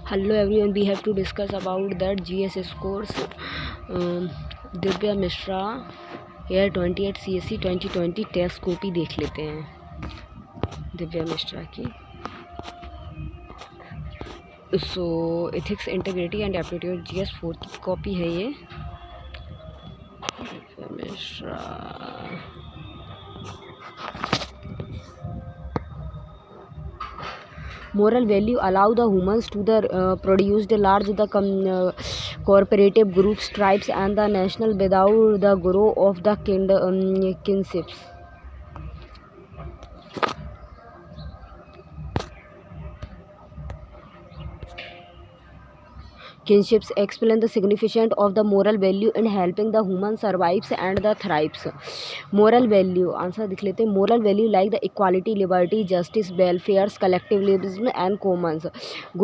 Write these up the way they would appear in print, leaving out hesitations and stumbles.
Hello everyone, we have to discuss about that GS course. Divya Mishra Year 28 CSC 2020 test copy देख लेते हैं दिव्या मिश्रा की. सो ethics, integrity and aptitude GS4 की copy है ये. Divya Mishra moral value allow the humans to produce the large cooperative groups, tribes and the national without the growth of the kinships. Kinships explain the significance of the moral value in helping the human survives and the thrives. Moral value answer देख लेते हैं. Moral value like the equality, liberty, justice, welfare, collectivism and commons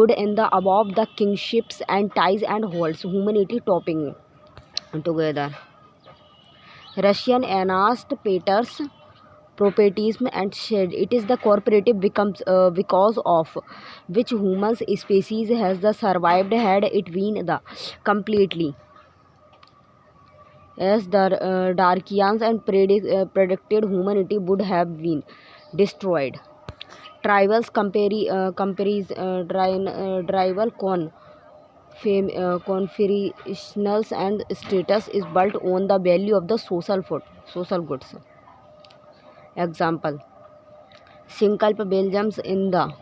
good in the above the kinships and ties and holds humanity topping together. Russian Ernst Peters Propertyism and shared. It is the cooperative because of which human species has the survived had it been the completely as the Darkians and predicted humanity would have been destroyed. Tribals tribal confederations and status is built on the value of the social goods. Example: Sinkalp Belgiums in the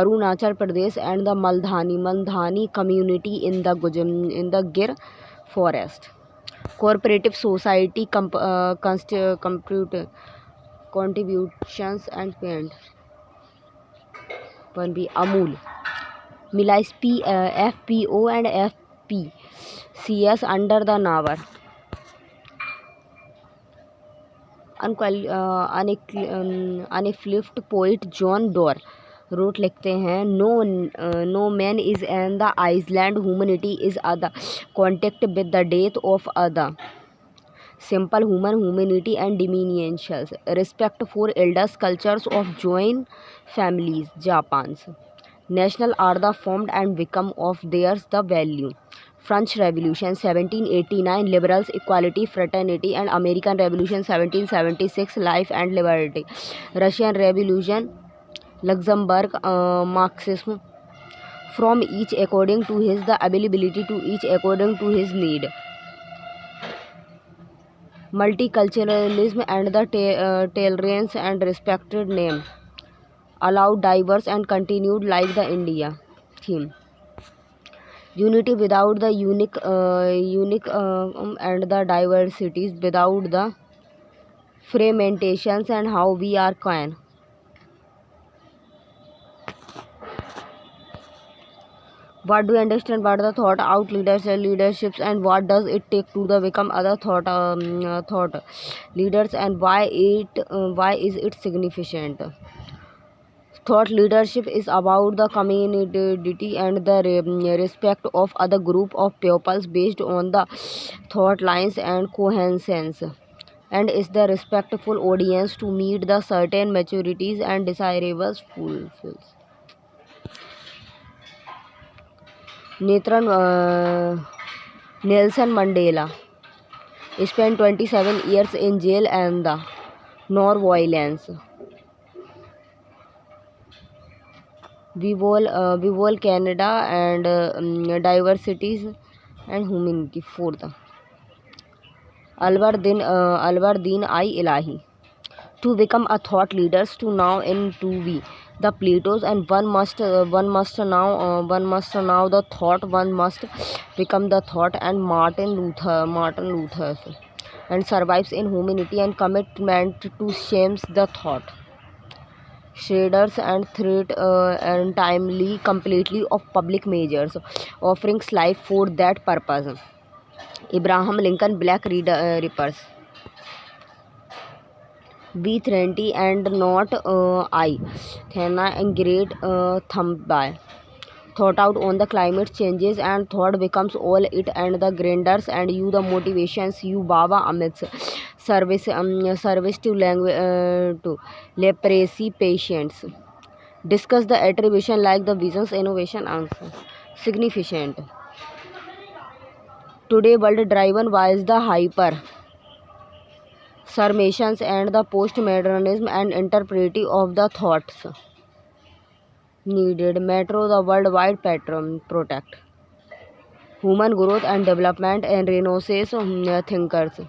Arunachal Pradesh and the Maldhani community in the Gir forest. Cooperative society contributions and payment. 1B Amul Milais FPO and FPCS under the Navar. Unaffiliated poet John Doerr wrote लिखते हैं no man is in the island humanity is other contact with the death of other simple humanity and diminutions respect for elders cultures of joint families Japan's national are the formed and become of theirs the value. French Revolution 1789 liberals equality fraternity and American Revolution 1776 life and liberty. Russian Revolution Luxembourg Marxism from each according to his the availability to each according to his need. Multiculturalism and the tolerance and respected name allowed diverse and continued like the India theme. Unity without the unique and the diversities without the fragmentations and how we are can. What do you understand? What are the thought out leaderships and what does it take to the become other thought leaders and why is it significant? Thought leadership is about the community and the respect of other group of pupils based on the thought lines and coherence and is the respectful audience to meet the certain maturities and desirables fulfills. Nelson Mandela spent 27 years in jail and the non-violence. We all Canada and diversities and humanity. Fourth, Alvardin I Ilahi. To become a thought leaders to now and to be the Platos and one must now the thought one must become the thought and Martin Luther and survives in humanity and commitment to shames the thought. Shaders and threat and timely completely of public measures offerings life for that purpose. Abraham Lincoln Black Rippers B30 and not I Thena and great thumb by thought out on the climate changes and thought becomes all it and the granders and you the motivations you Baba Amit's service to language to leprosy patients Discuss the attribution like the vision's innovation answer. Significant. Today world driven by the hyper surmations and the postmodernism and interpretive of the thoughts needed. Metro the worldwide patron protect. Human growth and development and Renaissance thinkers.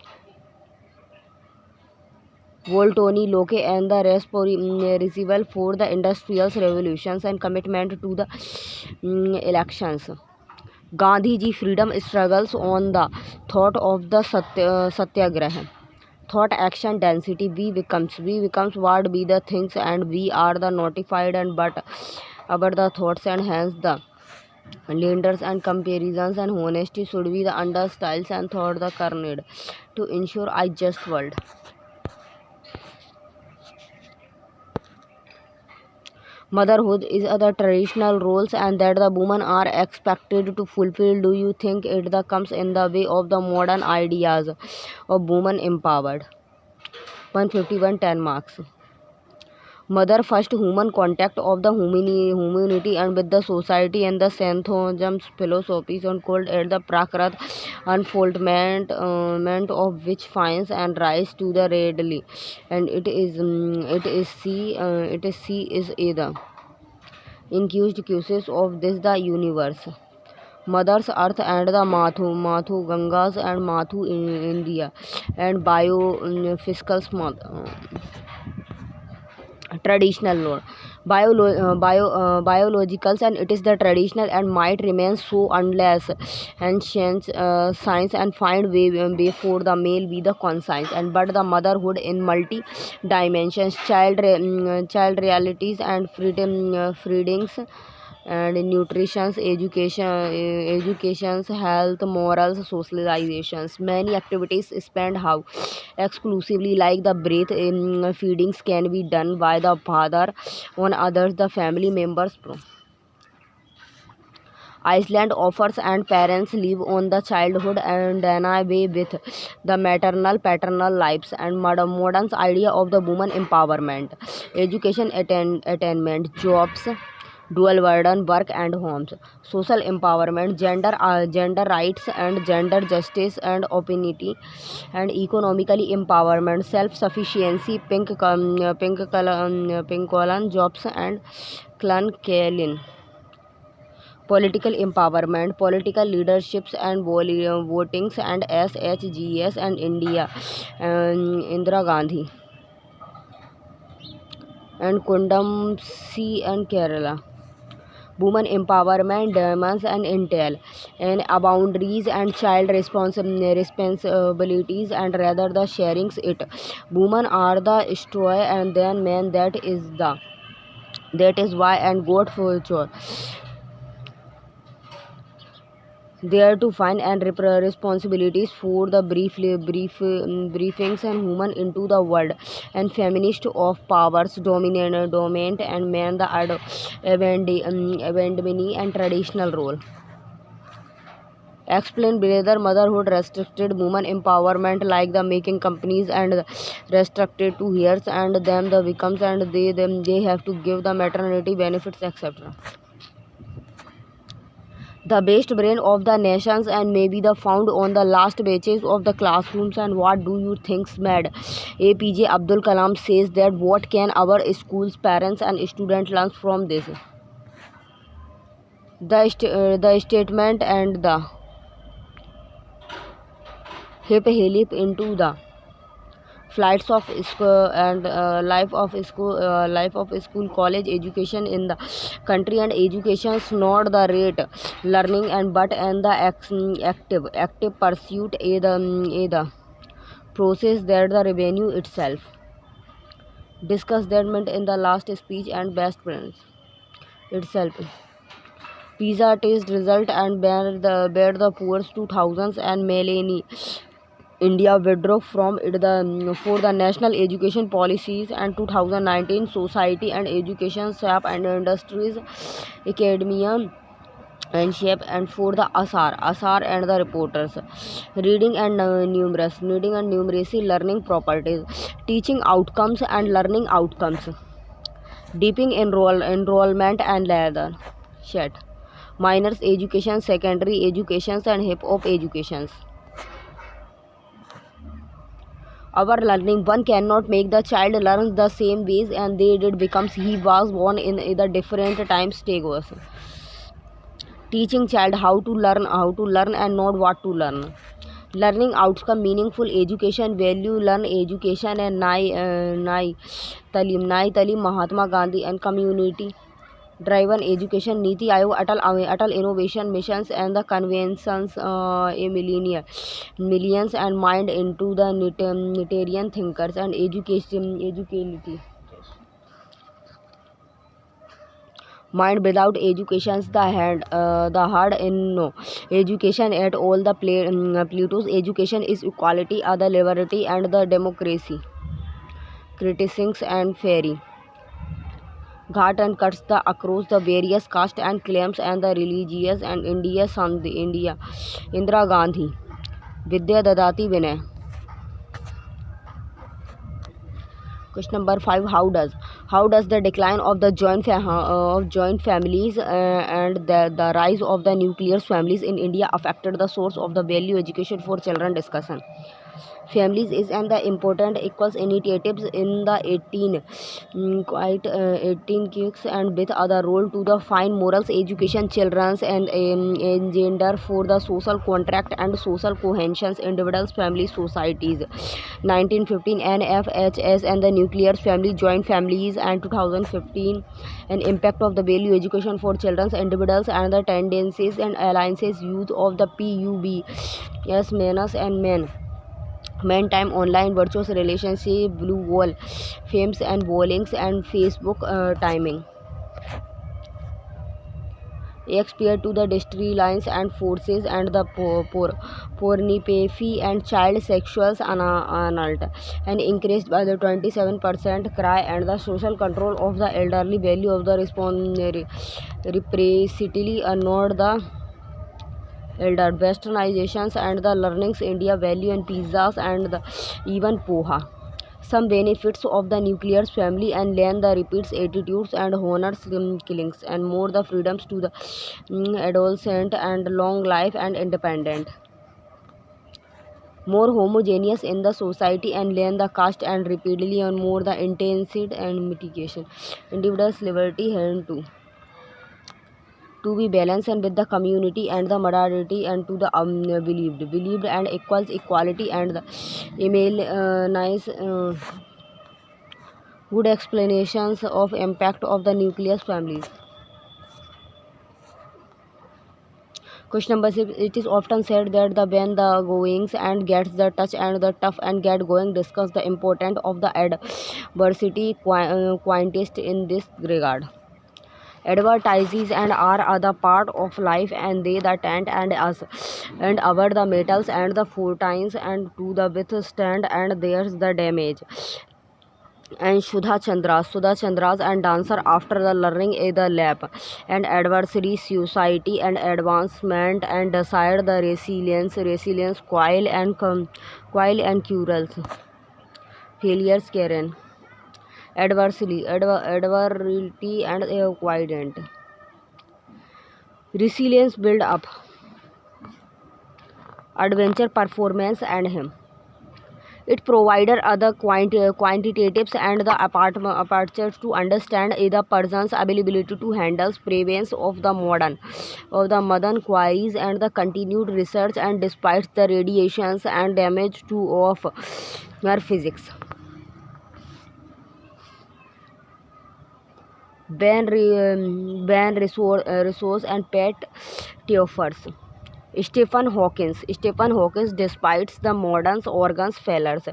Voltoni, Locke and the responsible for the industrial revolutions and commitment to the elections. Gandhi ji freedom struggles on the thought of the satyagraha. Thought action density we becomes what be the things and we are the notified and but about the thoughts and hence the leaders and comparisons and honesty should be the under styles and thought the carnage to ensure I just world. Motherhood is other traditional roles and that the women are expected to fulfill. Do you think it the comes in the way of the modern ideas of women empowered? 151 10 marks. Mother first human contact of the humanity and with the society and the Santhojam's philosophies on called at the Prakrat unfoldment of which finds and rise to the readily and it is C is either incused cases of this the universe. Mother's Earth and the Mathu Gangas and Mathu in India and fiscal traditional law biologicals and it is the traditional and might remain so unless ancient science and find way for the male be the conscience and but the motherhood in multi dimensions child realities and freedoms and nutrition's educations health morals socializations many activities spend how exclusively like the breath feedings can be done by the father on others the family members Iceland offers and parents live on the childhood and then away with the maternal paternal lives and modern idea of the woman empowerment education attainment jobs dual burden work and homes social empowerment gender rights and gender justice and opportunity and economically empowerment self sufficiency pink colon jobs and clan Kalin political empowerment political leaderships and votings and SHGS and India and Indira Gandhi and Kundam C and Kerala women empowerment demands and intel and boundaries and child responsibilities and rather the sharings it women are the destroy and then men that is why and God for sure there to find and responsibilities for the briefings and women into the world and feminist of powers dominant and man the abandonment and traditional role explain whether motherhood restricted women empowerment like the making companies and restricted to heirs and them the becomes and they have to give the maternity benefits etc the best brain of the nations and maybe the found on the last benches of the classrooms and what do you think mad APJ Abdul Kalam says that what can our schools parents and students learn from this the statement and the hip into the flights of school and life of school college education in the country and education is not the rate learning and but and the active pursuit the process that the revenue itself discuss that meant in the last speech and best friends itself pizza taste result and bear the poor 2000s and Melanie India withdrew from it for the national education policies and 2019 society and education SAP and industries academia and shape and for the asar and the reporters reading and numeracy learning properties teaching outcomes and learning outcomes deeping enrollment and ladder shed, minors education, secondary educations and hip hop educations. Our learning, one cannot make the child learn the same ways and they did becomes he was born in either different time stages. Teaching child how to learn and not what to learn. Learning outcome, meaningful education, value learn education and nai talim Mahatma Gandhi and community driven education, Niti Aayog, Atal innovation missions and the conventions a millions and mind into the Nitarian thinkers and educality. Mind without education is the hard in no education at all the Pluto's education is equality, the liberty and the democracy, criticisms and fairy. Ghat and cuts the across the various caste and claims and the religious and India Sandhi India. Indira Gandhi. Vidya Dadati Vinay. Question number 5. How does the decline of the joint families and the rise of the nuclear families in India affected the source of the value education for children discussion? Families is and the important equals initiatives in the 18 kicks and with other role to the fine morals education children's and gender for the social contract and social cohesions individuals family societies. 1915 NFHS and the nuclear family joint families and 2015 an impact of the value education for children's individuals and the tendencies and alliances youth of the PUB yes menace and men time online virtual relationship blue wall fames and bowlings and Facebook timing expired to the district lines and forces and the pornography and child sexuals analt and increased by the 27% cry and the social control of the elderly value of the reciprocity not the elder westernizations and the learnings India value and pizzas and the even poha. Some benefits of the nuclear family and learn the repeats attitudes and honors killings and more the freedoms to the adolescent and long life and independent. More homogeneous in the society and learn the caste and repeatedly on more the intensity and mitigation. Individual's liberty held to be balanced and with the community and the modernity and to the believed and equals equality and the email nice good explanations of impact of the nucleus families. Question number 6. It is often said that the when the goings and gets the touch and the tough and get going discuss the importance of the adversity quantist in this regard. Advertises and are other part of life and they the tent and us and our the metals and the fortines and to the withstand and there's the damage and Sudha Chandras and dancer after the learning in the lab and adversary society and advancement and decide the resilience coil and curals failures Karen adversity and avoidant resilience build up adventure performance and him. It provided other quantitatives and the apertures to understand the person's ability to handle prevalence of the modern queries and the continued research and despite the radiations and damage to of her physics. Ben Resource and Pat Teofers. Stephen Hawkins, despite the modern organs failures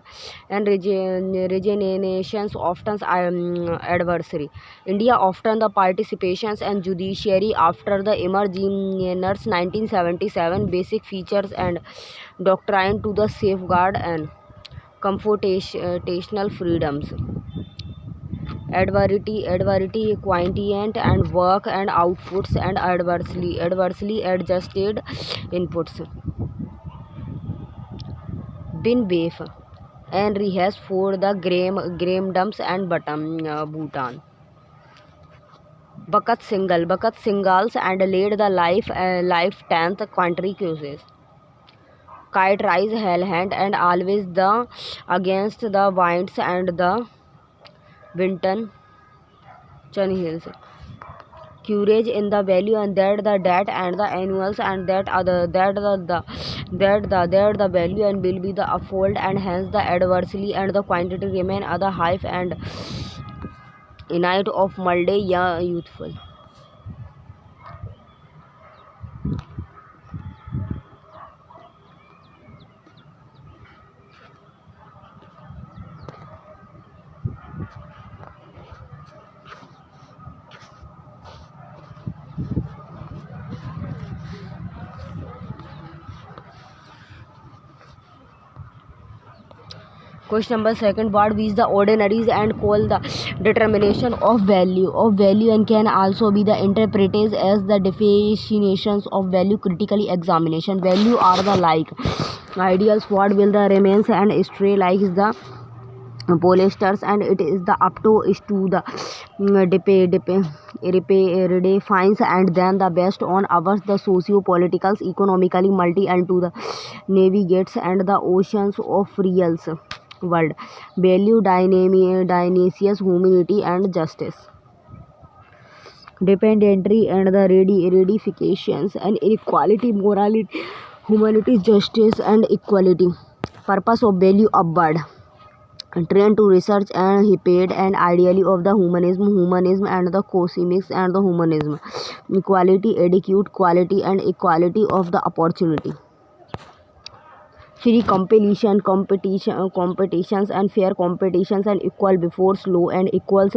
and regenerations often adversary. India often the participations and judiciary after the emergence 1977 basic features and doctrine to the safeguard and computational freedoms. Adversity, quotient and work and outputs and adversely adjusted inputs. Bin Beef and rehash for the Graham Dumps and Bhutan. Bucket singles and laid the life 10th country cruises. Kite rise hell hand and always the against the winds and the Winton Chun hills. Courage in the value and that the debt and the annuals and that other that the value and will be the uphold and hence the adversely and the quantity remain other hive and night of mulday youthful. Question number second, what is the ordinaries and call the determination of value and can also be the interpreted as the definitions of value critically examination. Value are the like ideals what will the remains and stray like the polyesters and it is the up to is to the redefines and then the best on ours the socio-politicals economically multi and to the navigates and the oceans of reals world. Value Dionysius humanity and justice. Dependentry and the redifications and inequality morality humanity justice and equality. Purpose of value upward. Trained to research and he paid and ideally of the humanism and the cosmics and the humanism. Equality, adequate quality and equality of the opportunity. Free competitions and fair competitions and equal before law and equals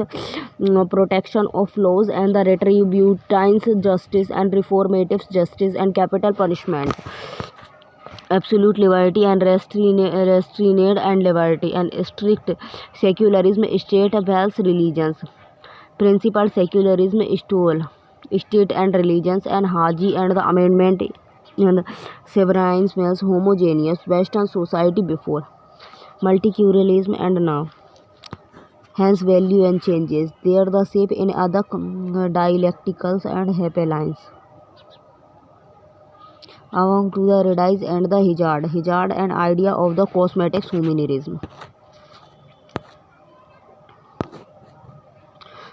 protection of laws and the retributives justice and reformative justice and capital punishment. Absolute liberty and restraint and liberty and strict secularism state false religions. Principal secularism stole state and religions and Haji and the amendment and sovereign smells homogeneous Western society before multiculturalism and now. Hence value and changes. They are the shape in other dialecticals and happy lines. Among to the Redice and the Hijard and idea of the cosmetics humanism.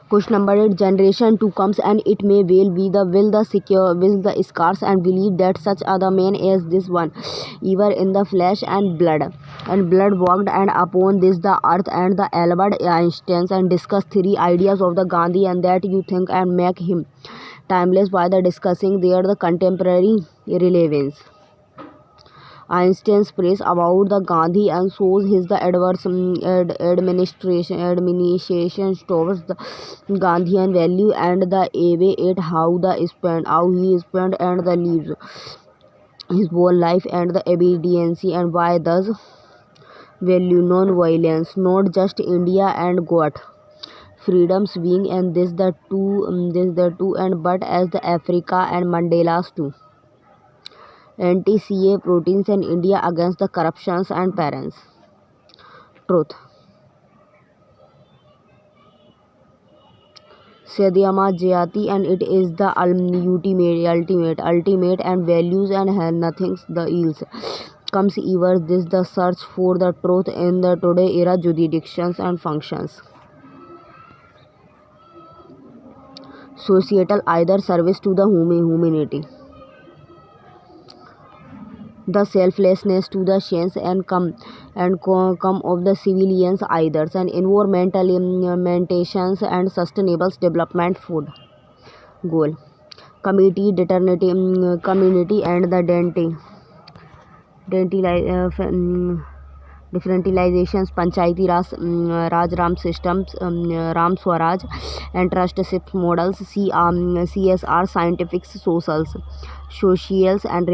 Question number 8, generation 2 comes and it may well be the will the scarce and believe that such other men as this one, ever in the flesh and blood walked and upon this the earth and the Albert Einstein and discuss three ideas of the Gandhi and that you think and make him timeless by the discussing there the contemporary relevance. Einstein's praise about the Gandhi and shows his the adverse administration towards the Gandhian value and the way it how he spent and the lives his whole life and the obedience and why does value non-violence not just India and got freedoms being and this the two and but as the Africa and Mandela's too. Anti-CA proteins in India against the corruptions and parents. Truth. Sadyama Jayati and it is the ultimate and values and nothing's the ills. Comes ever this the search for the truth in the today era jurisdictions and functions. Societal either service to the humanity. The selflessness to the chance and come of the civilians either and environmental implementations and sustainable development food goal community and the differentializations panchayati raj ram systems ram swaraj and trustship models CSR scientific socials and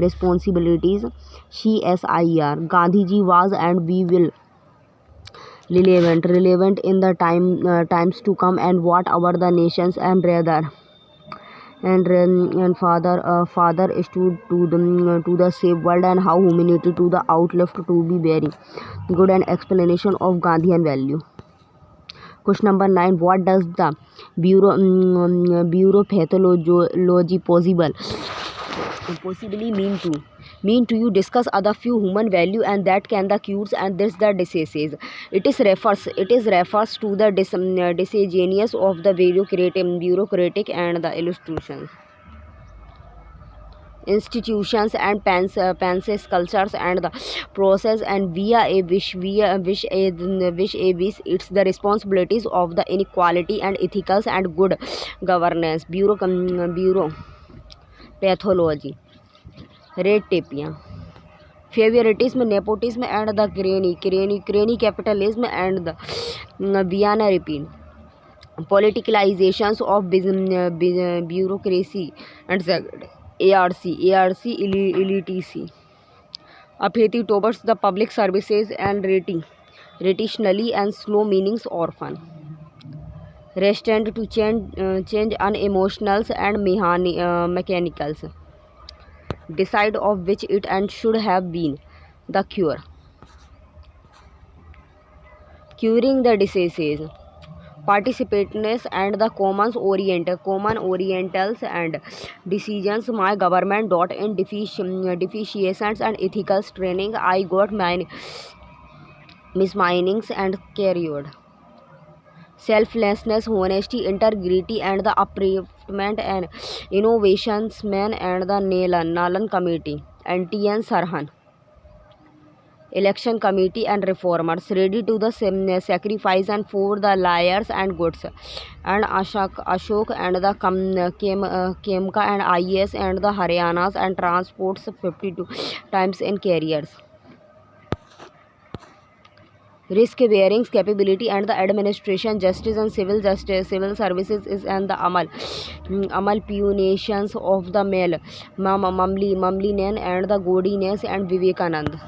responsibilities CSIR. Gandhiji was and we will relevant in the times to come and what our the nations and rather and father stood to the save world and how humanity to the outleft to be very good an explanation of Gandhian value. Question number 9. What does the bureaupathology possibly mean to you? Discuss other few human value and that can the cures and this the diseases. It refers to the diseases of the bureaucratic and the institutions and penses cultures and the process and via a wish it's the responsibilities of the inequality and ethicals and good governance. Bureau pathology, red tapia, favoritism, nepotism and the crony capitalism and the Vienna repeat, politicalizations of bureaucracy and ARC illiteracy, apathy towards the public services and rationally and slow meanings orphan, restraint to change unemotionals and mechanicals, decide of which it and should have been the curing the diseases, participativeness and the common orientals and decisions. My government dot in deficiencies and ethical training. I got many misminings and carried selflessness, honesty, integrity and the upliftment and innovations man and the Nalan committee and TN Sarhan election committee and reformers ready to the sacrifice and for the liars and goods and Ashok and the Kemka and IS and the Haryanas and transports 52 times in carriers. Risk bearing capability and the administration, justice and civil services is and the amal punitions of the male Mamlinen and the Godiness and Vivekanand.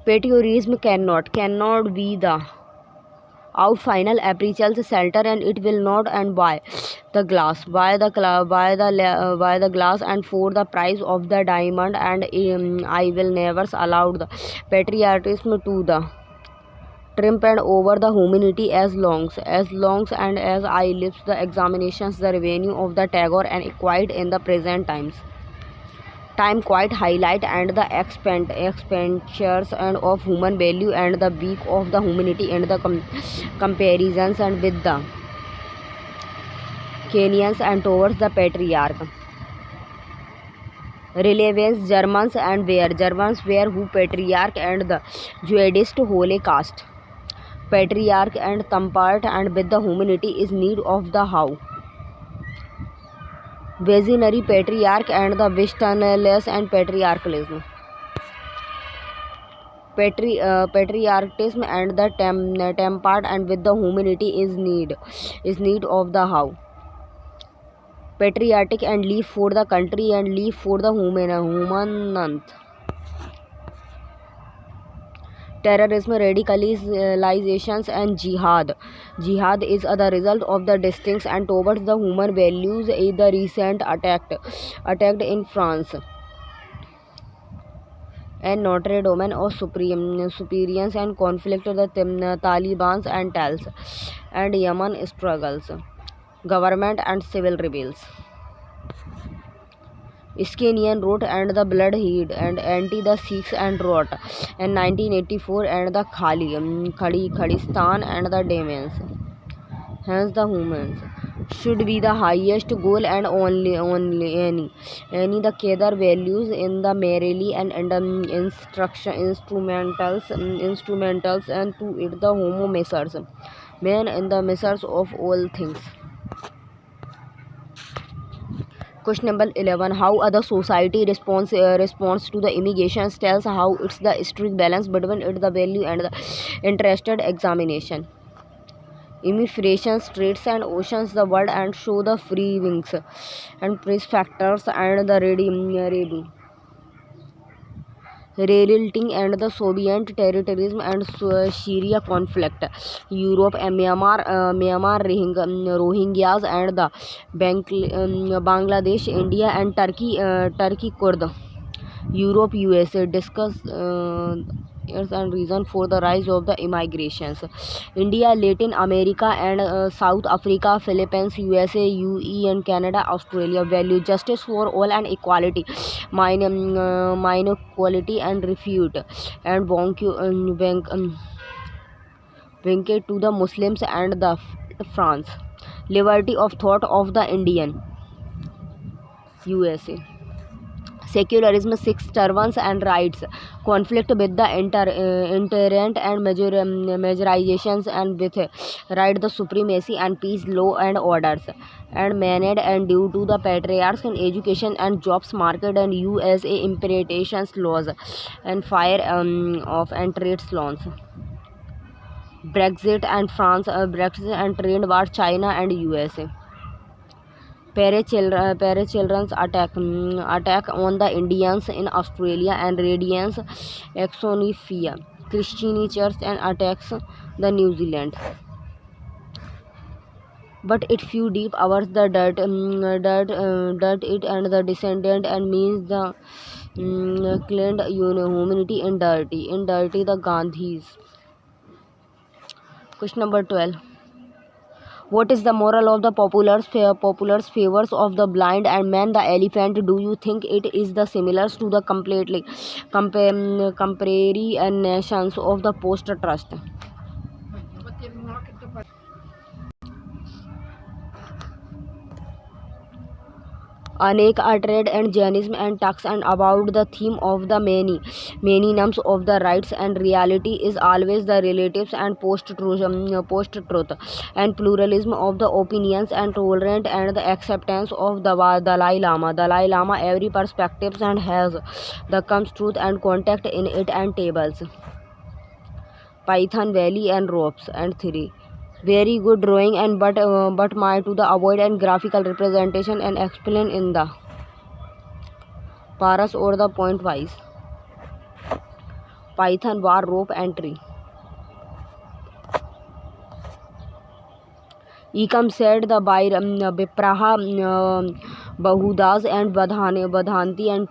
Patriotism cannot be the out final appraisal shelter and it will not and buy the glass and for the price of the diamond and I will never allow the patriotism to the trump and over the humanity as long and as I live the examinations the revenue of the Tagore and acquired in the present time quite highlight and the expenditures and of human value and the weak of the humanity and the comparisons and with the Kenyans and towards the patriarch. Relevance Germans were who patriarch and the Jihadist Holocaust. Patriarch and Tampart and with the humanity is need of the how. Visionary patriarch and the Westernless and patriarchalism. Patriarchism and the tempered and with the humanity is need of the how. Patriotic and live for the country and live for the humanant. Terrorism, radicalizations and jihad. Jihad is the result of the distincts and towards the human values. The recent attacked in France and Notre Dame of superiors and conflict the Taliban and Tals and Yemen struggles, government and civil rebels. Iskanian wrote and the bloodhead and anti the Sikhs and wrote in 1984 and the Khalistan and the demons. Hence the humans should be the highest goal and only any the Kedar values in the merely and instrumentals and to it the homo measures man in the measures of all things. Question number 11. How other society responds to the immigration tells how it's the strict balance between it the value and the interested examination. Immigration streets and oceans the world and show the free wings and price factors and the relating and the Soviet terrorism and Syria conflict, Europe and Myanmar Rohingyas and the Bangladesh, India and Turkey Kurd, Europe USA discuss years and reason for the rise of the immigrations. India, Latin America and South Africa, Philippines, USA, UE and Canada, Australia value justice for all and equality, minor equality and refute and vacate to the Muslims and the France. Liberty of thought of the Indian, USA. Secularism, six turbans and rights, conflict with the inherent and majorizations and with right the supremacy and peace, law and orders, and managed and due to the patriarchs in education and jobs market and USA implementations laws and fire of and trade loans. Brexit and trade war China and USA. Children's attack on the Indians in Australia and radiance exonephia. Christian church and attacks the New Zealand. But it few deep hours the dirt it and the descendant and means the cleaned humanity in dirty the Gandhis. Question number 12. What is the moral of the popular's favors of the blind and man the elephant? Do you think it is the similar to the completely contrary and nations of the post trust? Anek are trade and Jainism and talks and about the theme of the many names of the rights and reality is always the relatives and post truth and pluralism of the opinions and tolerant and the acceptance of the Dalai Lama. Dalai Lama every perspectives and has the comes truth and contact in it and tables. Python Valley and ropes and three. Very good drawing and but my to the avoid and graphical representation and explain in the paras or the point wise. Python bar rope and tree. Ecom said the by Bipraha Bahudas and Badhanti and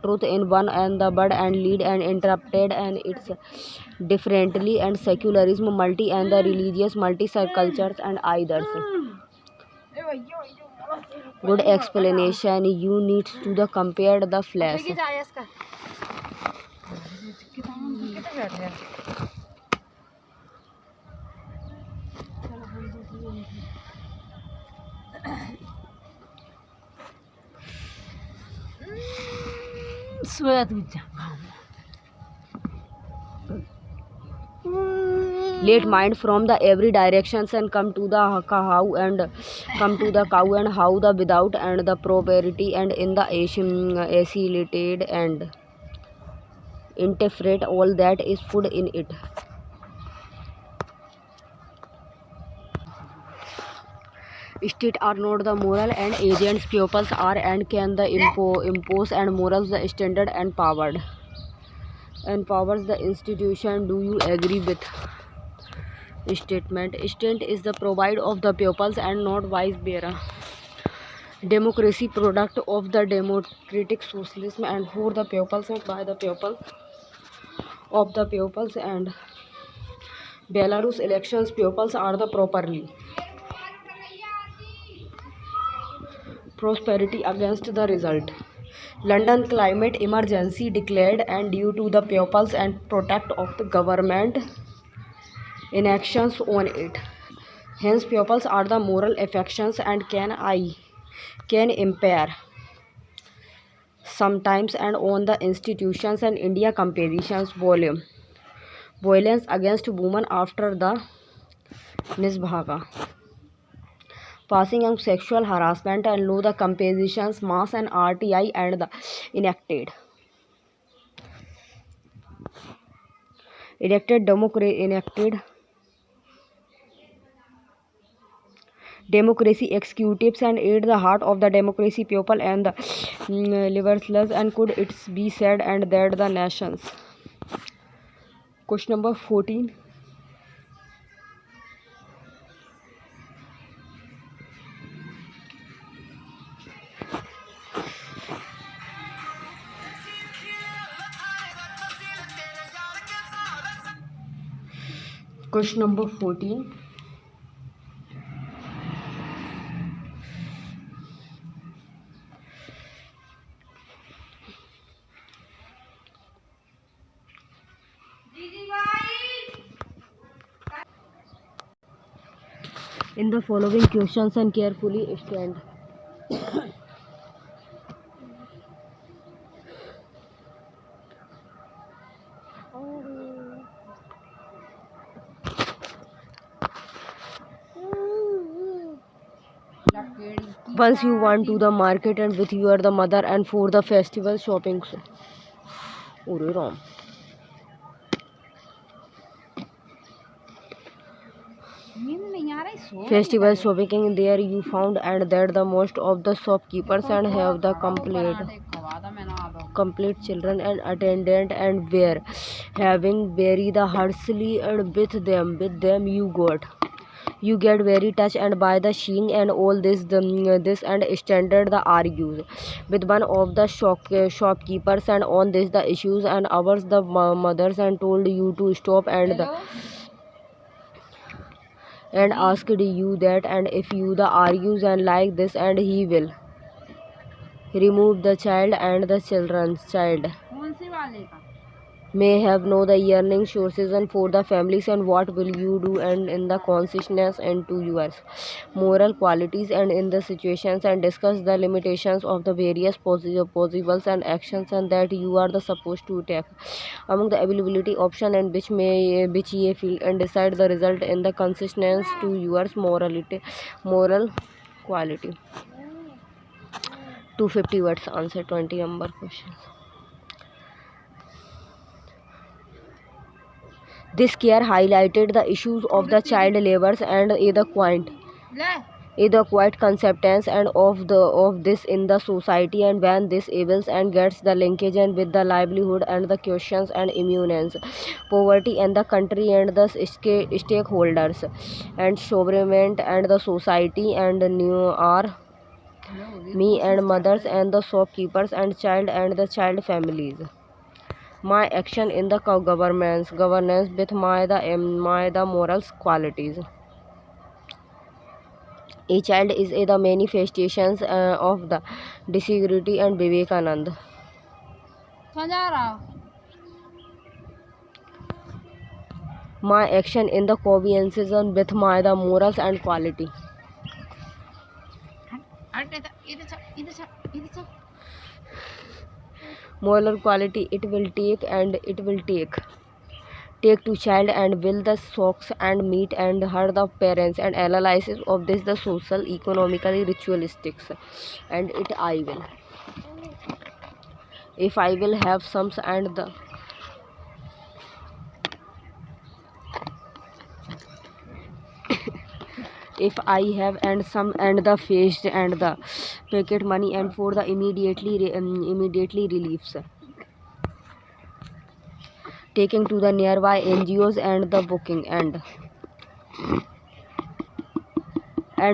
truth in one and the bud and lead and interrupted and it's differently and secularism multi and the religious multi cultures and others. Good explanation. You need to the compare the flash. Let mind from the every directions and come to the cow and how the without and the property and in the accelerated and interpret all that is food in it. States are not the moral and agents. Pupils are and can the impose and morals the standard and powered. Empowers the institution. Do you agree with statement? State is the provide of the pupils and not vice bearer. Democracy product of the democratic socialism and for the pupils and by the pupils of the pupils and Belarus elections pupils are the properly prosperity against the result. London climate emergency declared and due to the pupils and protect of the government inactions on it. Hence pupils are the moral affections and can impair sometimes and on the institutions and India compositions volume. Violence against women after the Nisbhaga. Passing on sexual harassment and law the compositions mass and RTI and the enacted. Enacted democracy executives and aid the heart of the democracy people and the liberals and could it be said and that the nations. Question number 14. Question number 14. In the following questions and carefully stand. Once you went to the market and with your the mother and for the festival shopping. Ore Ram. Festival shopping there you found and that the most of the shopkeepers and have the complete children and attendant and were having very the harshly and with them you get very touched and by the seeing and all this and standard the argues with one of the shopkeepers and on this the issues and ours the mothers and told you to stop and asked you that and if you the argues and like this and he will remove the child and the children's child may have no the yearning sources and for the families and what will you do and in the consciousness and to yours moral qualities and in the situations and discuss the limitations of the various possibles and actions and that you are the supposed to take among the availability option and which ye feel and decide the result in the consciousness to yours moral quality. 250 words answer 20 number questions. This care highlighted the issues of the child labours and the quiet acceptance and of this in the society and when this evils and gets the linkage and with the livelihood and the questions and immunities, poverty and the country and the stakeholders and sovereignty and the society and new are me and mothers and the shopkeepers and the child families. My action in the governance with my the morals qualities. A child is the manifestations of the disagree and Vivekanand. My action in the covenances with my the morals and quality. Moral quality it will take to child and will the socks and meet and her the parents and analysis of this the social economically ritualistics and it I will if I will have some and the if I have and some and the faced and the packet money and for the immediately reliefs taking to the nearby NGOs and the booking and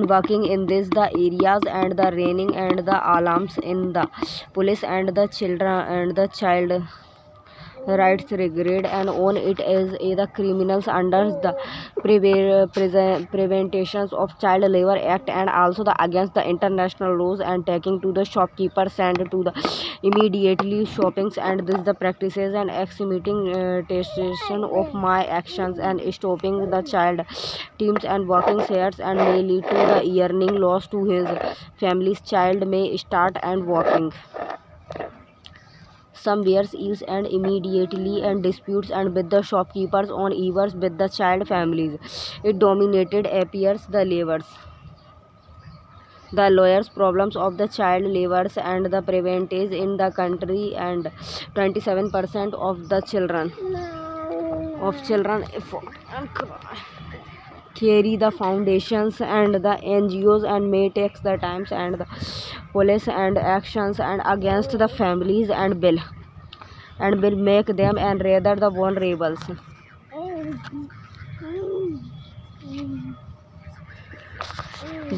working in this the areas and the raining and the alarms in the police and the children and the child rights regret and on it as the criminals under the preventations of child labor act and also the against the international laws and taking to the shopkeepers and to the immediately shoppings and this the practices and executing testation of my actions and stopping the child teams and working shares and may lead to the earning loss to his family's child may start and working some wears is and immediately and disputes and with the shopkeepers on evers with the child families. It dominated appears the labours. The lawyers problems of the child labours and the preventage in the country and 27% of the children theory the foundations and the NGOs and may takes the times and the police and actions and against the families and will make them and rather the vulnerables.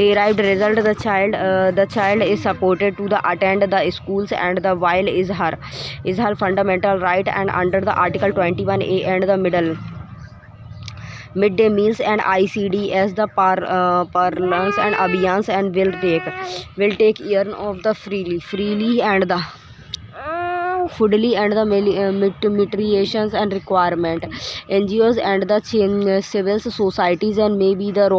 Derived result the child is supported to the attend the schools and the while is her fundamental right and under the article 21A and the middle midday meals and ICD as the parlance and abhiyans and will take year of the freely and the foodly and the materiations and requirement NGOs and the civil societies and maybe the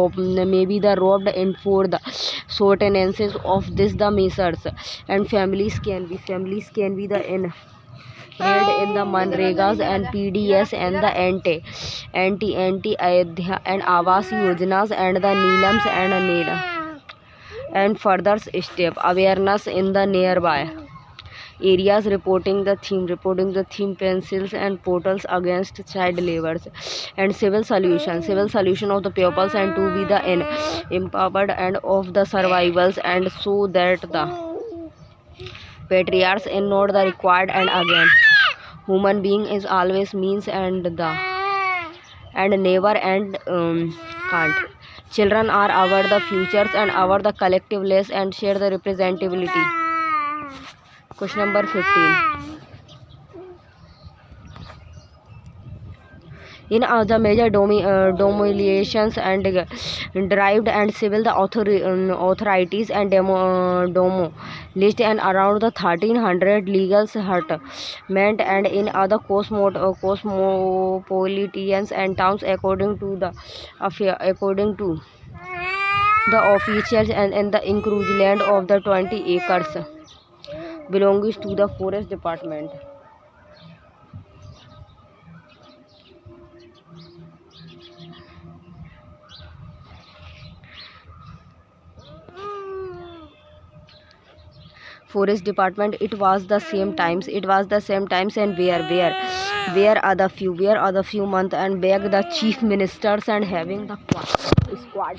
robbed in for the sortenances of this the measures and families can be the held in the Manregas and PDS and the anti Ayodhya and Awas Yojanas and the Neelams and Nela and further step awareness in the nearby areas reporting the theme pencils and portals against child labor and civil solution of the pupils and to be the empowered and of the survivals and so that the patriarchs is not the required and again human being is always means and never and can't. Children are our the futures and our the collective less and share the representability. Question number 15. In the major dominations and derived and civil the authorities and domo list and around the 1300 legal settlement and in other cosmopolitans and towns according to the officials and in the enclosed land of the 20 acres belongs to the forest department. Forest department it was the same times and where are the few months and back the chief ministers and having the squad.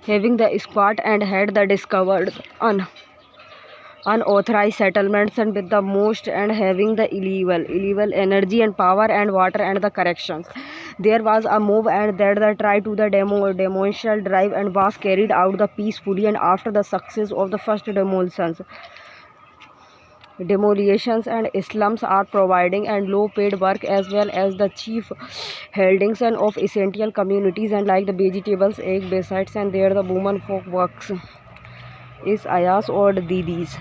Having the squad and had the discovered unauthorized settlements and with the most and having the illegal energy and power and water and the corrections. There was a move and that the try to the demolition drive and was carried out the peacefully and after the success of the first demolitions and slums are providing and low paid work as well as the chief holdings and of essential communities and like the vegetables egg besides and there the woman folk works is ayas or didis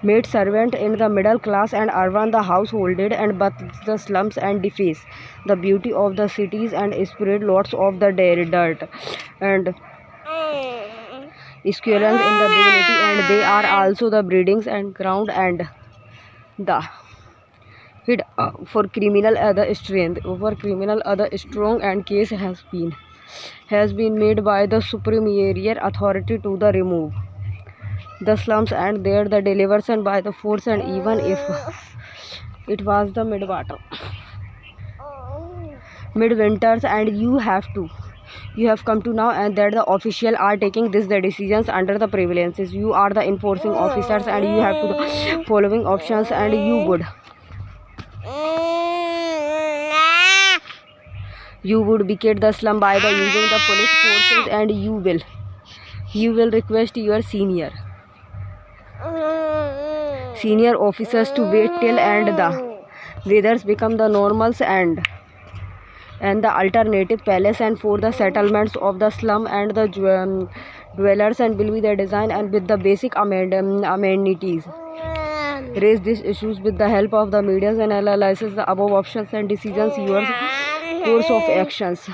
maid servant in the middle class and urban the householded and but the slums and deface the beauty of the cities and spread lots of the dirt and squirrels in the dignity and they are also the breedings and ground and the hid for criminal other strength over criminal other strong and case has been made by the superior authority to the remove the slums and there the delivers and by the force and even if it was the midwinters and you have come to now and that the official are taking this the decisions under the prevalences you are the enforcing officers and you have to the following options and you would vacate the slum by the using the police forces and you will request your senior officers to wait till and the weathers become the normals and the alternative palace and for the settlements of the slum and the dwellers and will be the design and with the basic amenities raise these issues with the help of the media and analyzes the above options and decisions your course of actions.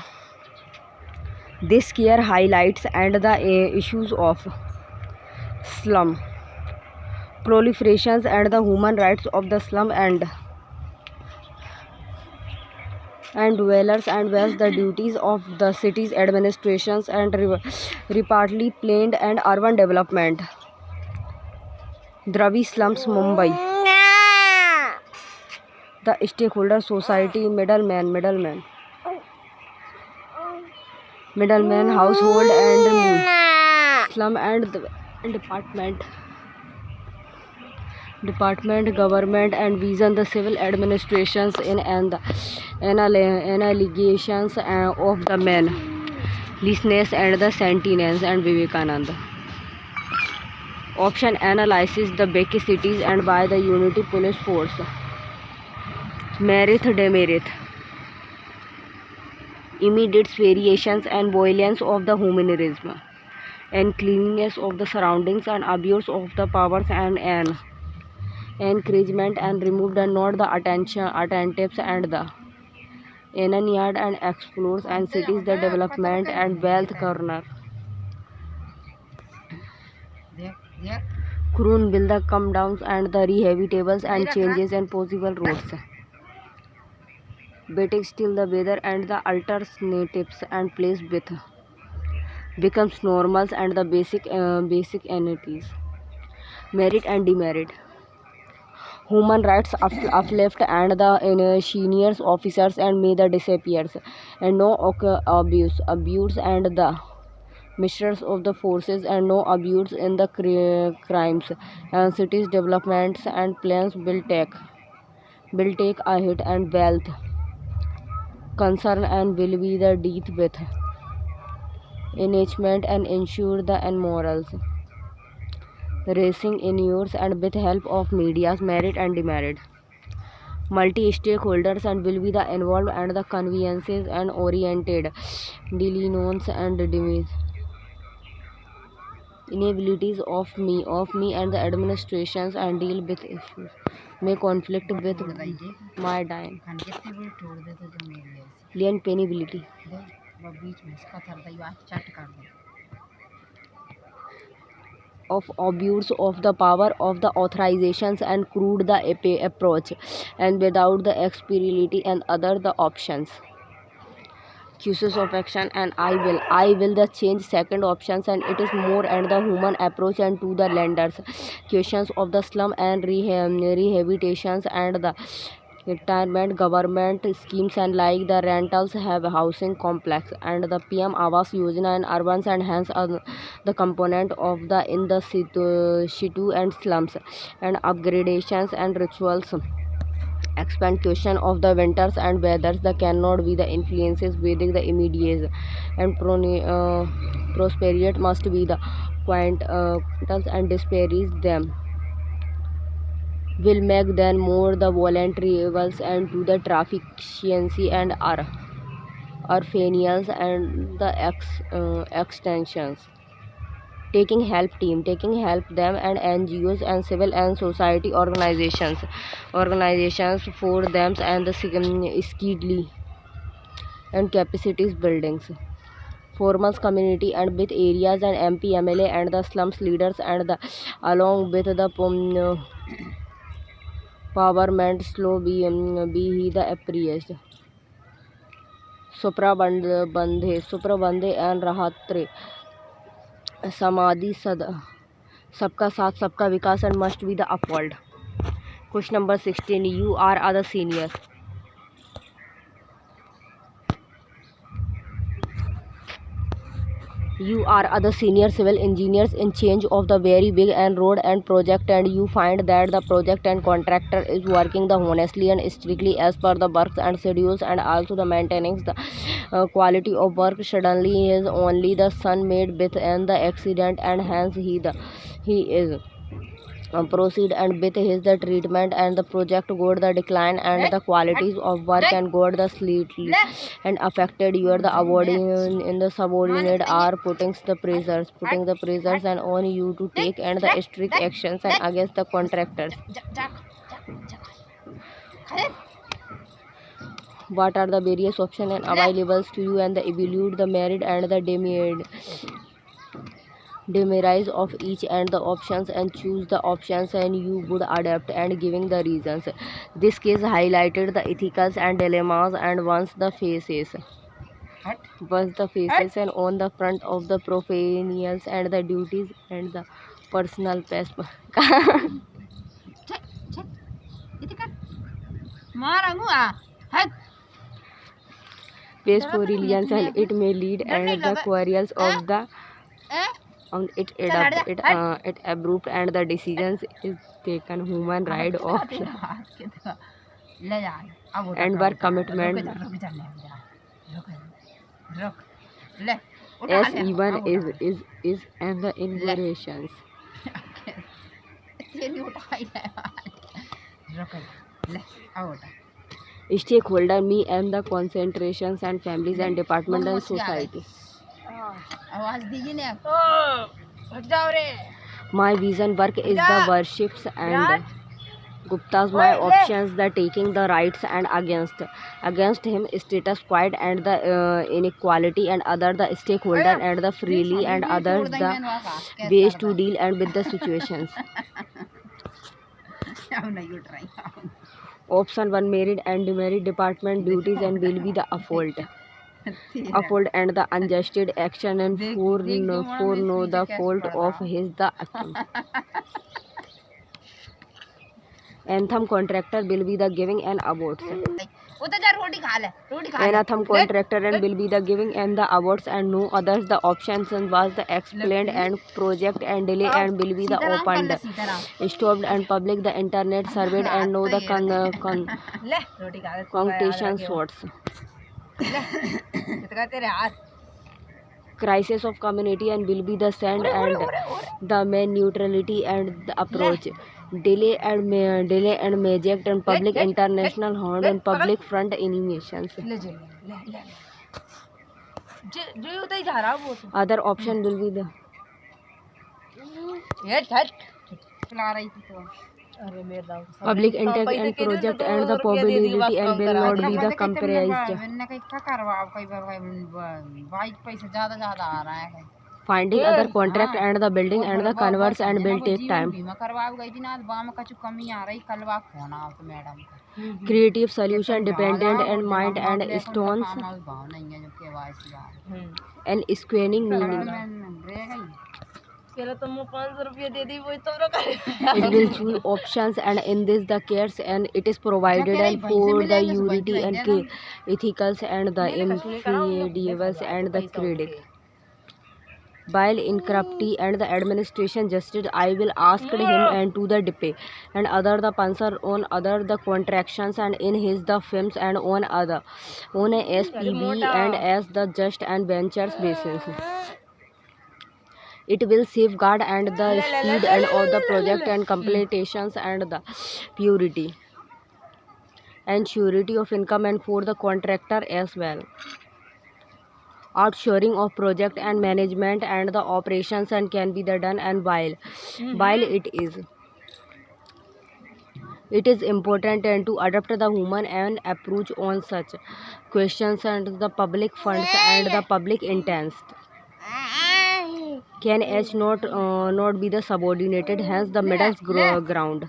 This care highlights and the issues of slum proliferations and the human rights of the slum and dwellers and whereas the duties of the city's administrations and repartly planned and urban development. Dravi slums Mumbai. The stakeholder society middleman household and slum and the department department, government, and vision the civil administrations in and the allegations of the men, listeners and the sentinels and Vivekananda. Option analyzes the Becky cities and by the unity police force. Merit demerit. Immediate variations and violence of the humanism, and cleanliness of the surroundings and abuse of the powers and an encouragement and remove the not the attention attentives and the yard and explores and cities the development and wealth corner. Croon will the come downs and the rehabilitables and changes and possible roads. Betting still the weather and the alternatives and place with becomes normals and the basic entities. Merit and demerit. Human rights uplift and the senior officers and may the disappears and no abuse and the misters of the forces and no abuse in the crimes and cities developments and plans will take a hit and wealth concern and will be the death with enrichment and ensure the and morals racing in yours and with help of media's merit and demerit multi-stakeholders and will be the involved and the conveniences and oriented delinons and inabilities of me and the administrations and deal with issues may conflict with my time lien penability of abuse of the power of the authorizations and crude the approach and without the experience and other the options cases of action and I will the change second options and it is more and the human approach and to the lenders questions of the slum and rehabilitations and the retirement government schemes and like the rentals have housing complex and the PM Awas Yojana and urbans and hence the component of the in the situ and slums and upgradations and rituals expand question of the winters and weathers the cannot be the influences within the immediate and prosperity must be the quantals and disparities them will make them more the voluntary and to the traffic efficiency and orphanage and the extensions taking help them and NGOs and civil and society organizations for them and the skillly and capacities buildings formals community and with areas and MP MLA and the slums leaders and the along with the empowerment slow be he the appraised सुप्रबंधे and राहत्रे समाधि सबका साथ सबका विकास and must be the upward. Question number 16. You are other senior. You are other senior civil engineers in charge of the very big and road and project and you find that the project and contractor is working the honestly and strictly as per the works and schedules and also the maintaining the quality of work. Suddenly his only the son made with and the accident and hence he is proceed and with his the treatment and the project got the decline and the qualities of work and got the slightly and affected you are the awarding in the subordinate are putting the pressures and on you to take and the strict actions and against the contractors. What are the various options and available to you and the evaluate the merit and the demerits of each and the options and choose the options and you would adapt and giving the reasons. This case highlighted the ethicals and dilemmas and once the faces and on the front of the professionals and the duties and the personal space for reliance and it may lead and the quarrels of the on it abrupt and the decisions is taken human right of and work commitment as even is and the innovations stakeholder me and the concentrations and families and department and society. My vision work is the worships and Gupta's my options the taking the rights and against him status quo and the inequality and other the stakeholder and the freely and others the ways to deal and with the situations. Option 1 married and demerit department duties and will be the uphold and the unjusted action and for know the fault of his the action. Anthem contractor will be the giving and awards. Anthem contractor and will be the giving and the awards and no others the options and was the explained and project and delay and will be the opened stopped and public the internet surveyed and know the connotation sorts. Crisis of community and will be the send and the main neutrality and the approach delay and maject and public international horn and public front animations. Other option will be the public intent and project and the probability and will not be the comprised. Finding other contract and the building and the converse and will take time. Creative solution dependent and mind and stones and squaring meaning. It will choose options and in this the cares and it is provided and for the unity and ethicals and the infidels and the critic. While in corrupty and the administration justice, I will ask him and to the depay and other the panzer on other the contractions and in his the films and on other on a SPB and as the just and ventures basis. It will safeguard and the speed and of the project and completions and the purity and surety of income and for the contractor as well. Outshoring of project and management and the operations and can be the done and while it is important and to adopt the human and approach on such questions and the public funds and the public intents can as not be the subordinated hence the ground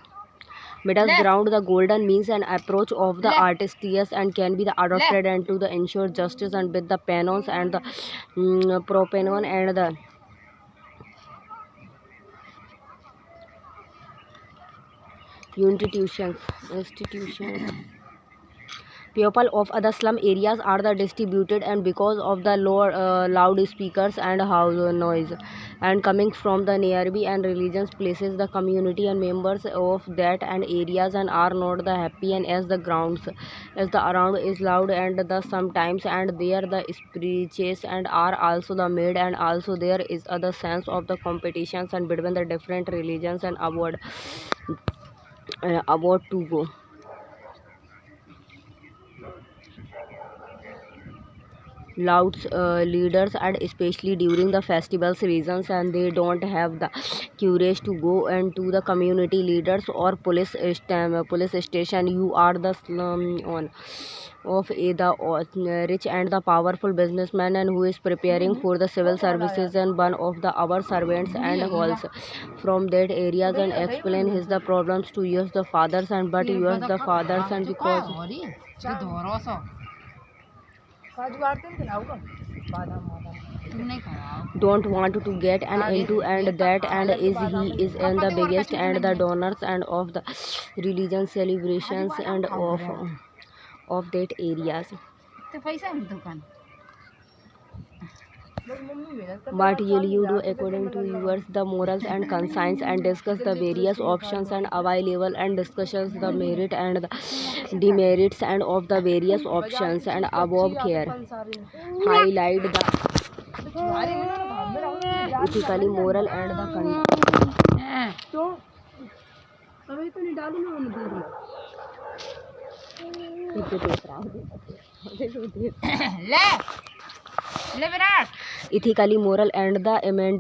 the golden means and approach of the artistious and can be the adopted and to the ensure justice and with the penons and the propenon and the institutions. People of other slum areas are the distributed and because of the lower loudspeakers and house noise and coming from the nearby and religious places the community and members of that and areas and are not the happy and as the grounds as the around is loud and the sometimes and there the speeches and are also the made and also there is other sense of the competitions and between the different religions and about to go. Loud leaders and especially during the festival seasons and they don't have the courage to go and to the community leaders or police station. You are the slum on of the rich and the powerful businessman and who is preparing for the civil services and one of the our servants and halls from that areas and explain his the problems to use the fathers and but use the fathers and because don't want to get an into and that and is he is in the biggest and the donors and of the religion celebrations and of that areas. What will you do according to yours the morals and conscience, and discuss the various options and available, and discussions the merit and the demerits and of the various options and above care. Highlight the ethically moral and the ethically moral and the and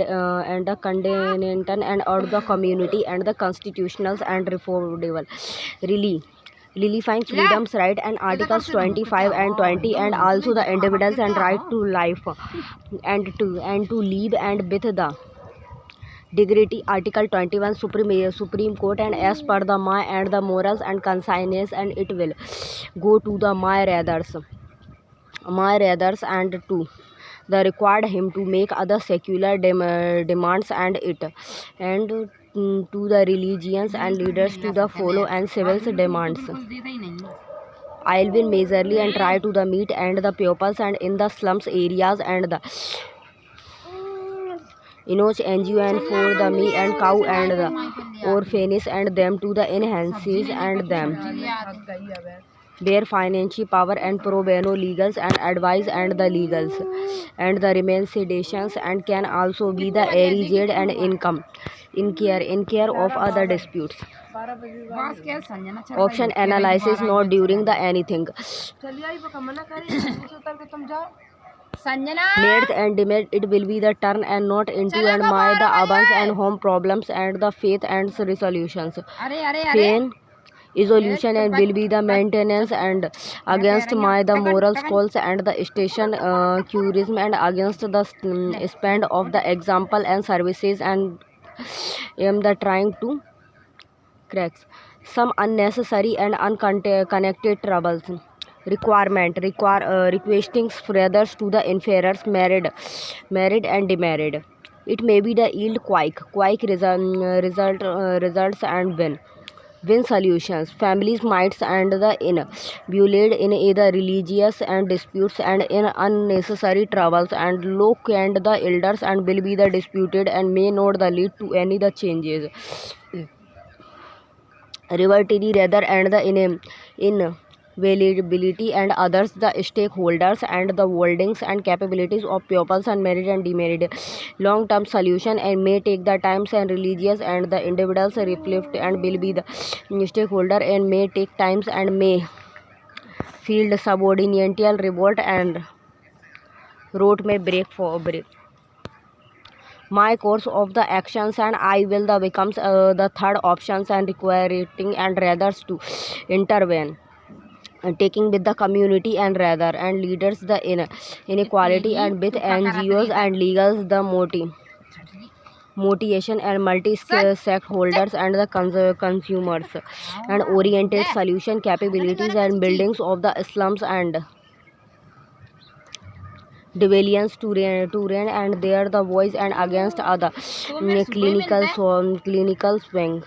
the continental and of the community and the constitutionals and reformable. Lily finds freedom's right and articles 25 and 20 and also the individuals and right to life and to live and with the dignity. Article 21 Supreme Court, and as per the my and the morals and conscience, and it will go to the my rathers and to the required him to make other secular demands and it and to the religions and leaders to the follow and civil demands. I will majorly and try to the meet and the pupils and in the slums areas and the Enoch NGO and for the me and cow and the orphanages and them to the enhances and them their financial power and pro bono legals and advice and the legals and the remain sedations and can also be the eriged and income in care of other disputes. Option analysis not during the anything. Needs and demand it will be the turn and not into and my the abundance and home problems and the faith and resolutions. Pain resolution and will be the maintenance and against my the moral calls and the station tourism and against the spend of the example and services and am the trying to cracks some unnecessary and unconnected troubles. Requesting brothers to the inferiors married and demarried. It may be the yield results and win solutions. Families might and the in bullied in either religious and disputes and in unnecessary troubles and low and the elders and will be the disputed and may not the lead to any the changes. Revertity rather and the invalidability and others the stakeholders and the holdings and capabilities of pupils and married and demarried. Long term solution and may take the times and religious and the individuals reflect and will be the stakeholder and may take times and may feel the subordinatial revolt and road may break. My course of the actions and I will the becomes the third options and requiring and rather to intervene taking with the community and rather and leaders the inequality and with NGOs and legals the motivation and multi-stakeholders and the consumers and oriented solution capabilities and buildings of the slums and civilians to reign and their the voice and against other clinical swing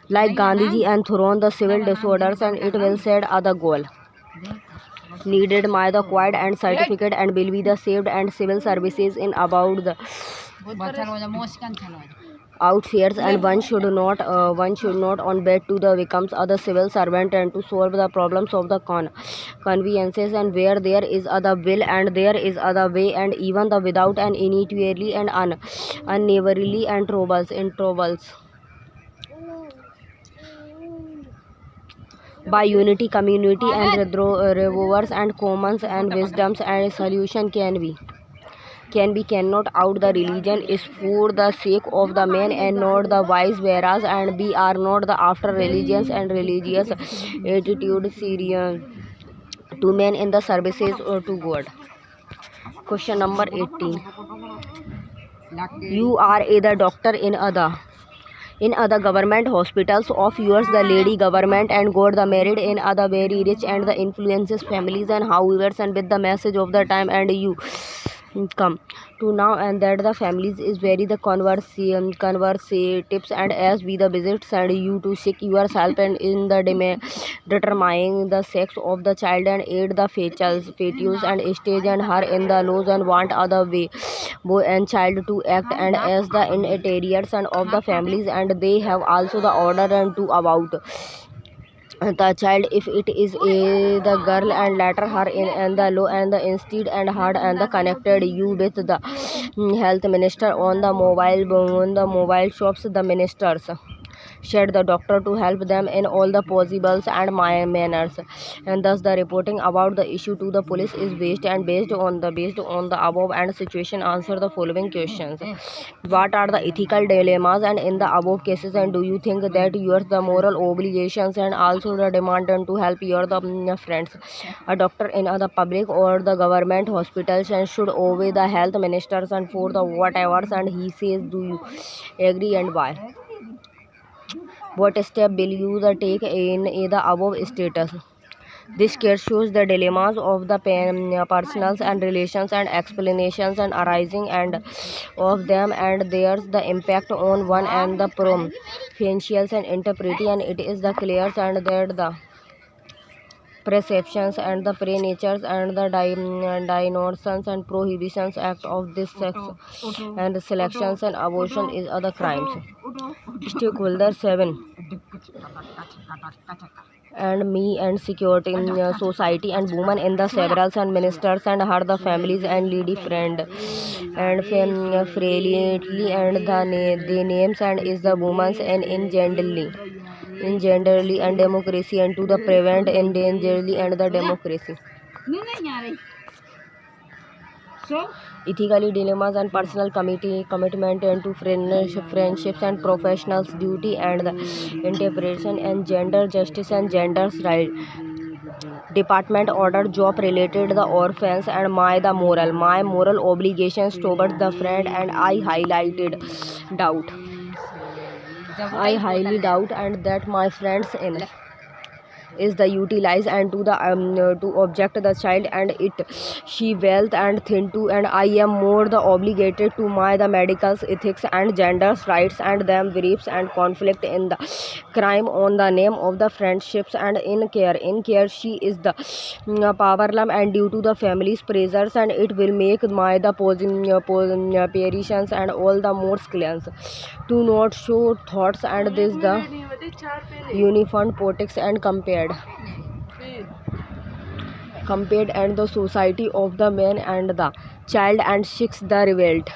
like Gandhiji and thrown the civil disorders and it will said other goal needed my the quiet and certificate and will be the saved and civil services in about the outfairs and one should not on bed to the becomes other civil servant and to solve the problems of the conveniences and where there is other will and there is other way and even the without and inevitably and unneighborly and troubles by unity community and revolvers and commons and wisdoms and solution cannot out the religion is for the sake of the man and not the wise whereas and we are not the after religions and religious attitude serious to men in the services or to God. Question number 18. You are either doctor in other government hospitals of yours the lady government and got the married in other very rich and the influences families and however and with the message of the time and you come to now, and that the families is very the conversatives, and as we the visits and you to seek yourself and in the determining the sex of the child and aid the fetus and stage and her in the laws and want other way boy and child to act and as the interiors and of the families, and they have also the order and to about the child if it is the girl and later her in and the law and the instead and hard and the connected you with the health minister on the mobile shops the ministers said the doctor to help them in all the possibles and my manners, and thus the reporting about the issue to the police is based on the above and situation answer the following questions: what are the ethical dilemmas and in the above cases, and do you think that yours the moral obligations and also the demand and to help your the friends a doctor in the public or the government hospitals and should obey the health ministers and for the whatever and he says, do you agree and why? What step will you take in the above status? This case shows the dilemmas of the personals and relations and explanations and arising and of them, and there's the impact on one and the potentials and interpretation, and it is the clear and that the perceptions and the pre-natures and the denotions and prohibitions act of this sex and selections and abortion is other crimes. Stakeholder 7 and me and security in society and women in the several and ministers and her the families and lady friend and freely and the names and is the women's and in generally and democracy and to the prevent endangerly and the democracy. Ethically dilemmas and personal commitment and to friendships and professionals duty and the interpretation and gender justice and gender right department order job related the orphans and my moral obligations towards the friend, and I highly doubt and that my friends in is the utilize and to the to object the child and it she wealth and thin to, and I am more the obligated to my the medicals ethics and genders rights and them briefs and conflict in the crime on the name of the friendships and in care she is the powerless and due to the family's pressures, and it will make my the positions and all the more cleanse to not show thoughts and this the uniform politics and compared and the society of the man and the child and six the revolt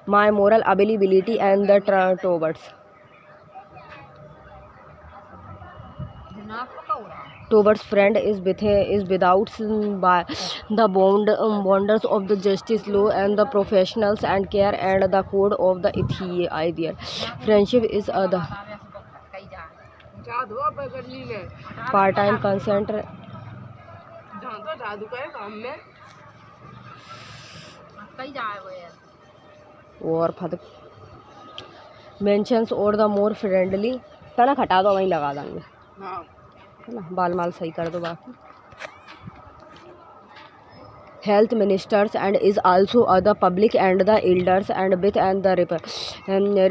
my moral ability and the towards friend is without by the bonders of the justice law and the professionals and care and the code of the ideal friendship is other part-time consent और फद mentions और the more friendly तनक हटा दो वहीं लगा देंगे है ना बाल माल सही कर दो बाकी health ministers and is also other public and the elders and with and the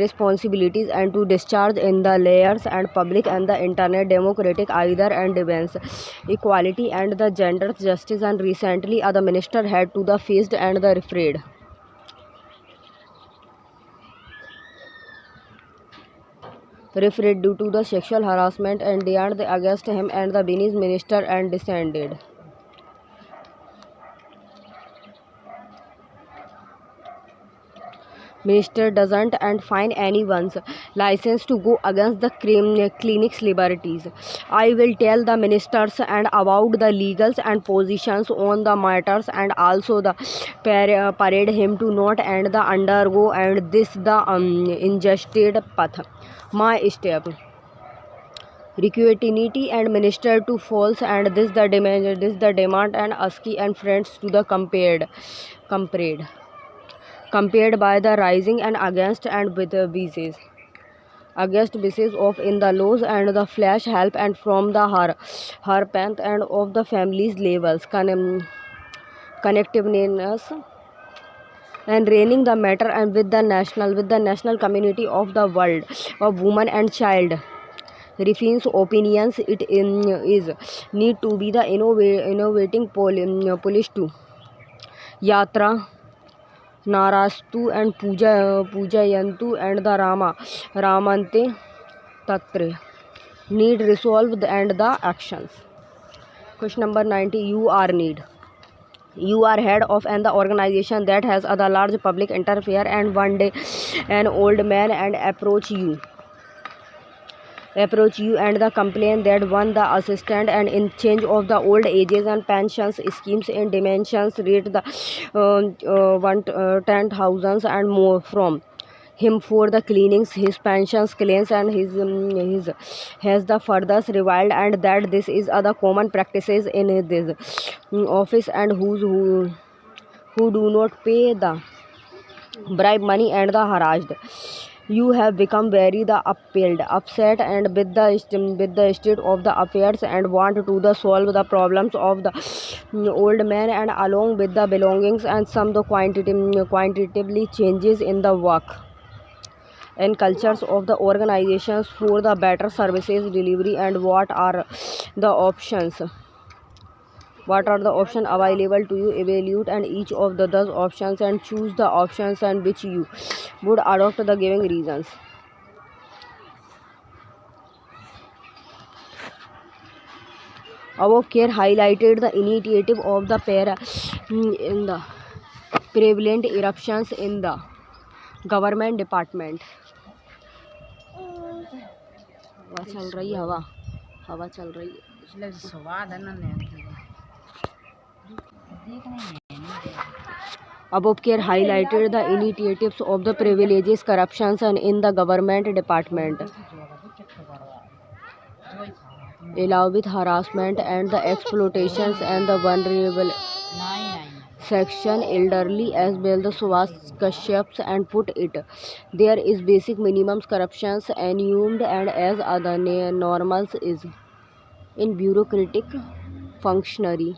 responsibilities and to discharge in the layers and public and the internet democratic either and defense equality and the gender justice, and recently other minister had to the faced and the referred due to the sexual harassment and dared against him and the Benin's minister and descended. Minister doesn't and find anyone's license to go against the clinic's liberties. I will tell the ministers and about the legals and positions on the matters and also the parade him to not and the undergo and this the ingested path. My step. Recuitinity and minister to false and this the demand and ASCII and friends to the compared by the rising and against and with the basis of in the laws and the flash help and from the her path and of the family's levels connectiveness, and reigning the matter and with the national community of the world of woman and child. Refines opinions it is need to be the innovating police to yatra narastu and pujayantu and the ramante tatre need resolved and the actions. Question number 90. You are head of an the organization that has other large public interfere, and one day an old man and approach you and the complaint that one the assistant and in change of the old ages and pensions schemes in dimensions rate the 10,000 and more from him for the cleanings his pensions claims, and his has the further reviled and that this is other common practices in this office, and who do not pay the bribe money and the harassed. You have become very the upset and with the state of the affairs and want to the solve the problems of the old man and along with the belongings and some the quantitatively changes in the work and cultures of the organizations for the better services delivery, and what are the options available to you. Evaluate and each of the those options and choose the options and which you would adopt the giving reasons. Above care highlighted the initiative of the in the prevalent eruptions in the government department. हवा चल रही है, हवा चल रही है. Above care highlighted the initiatives of the privileges, corruptions, and in the government department, along with harassment and the exploitations and the vulnerable section elderly as well the Subhash Kashyap's and put it. There is basic minimums corruptions assumed and as other normals is in bureaucratic functionary.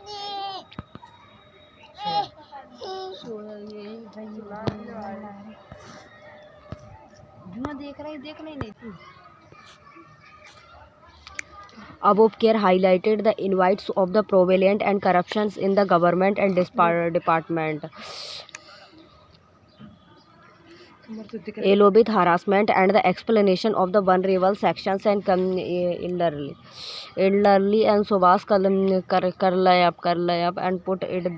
Above care highlighted the invites of the prevalent and corruptions in the government and department, along with harassment and the explanation of the vulnerable sections and elderly and Subhash Karlayap and put it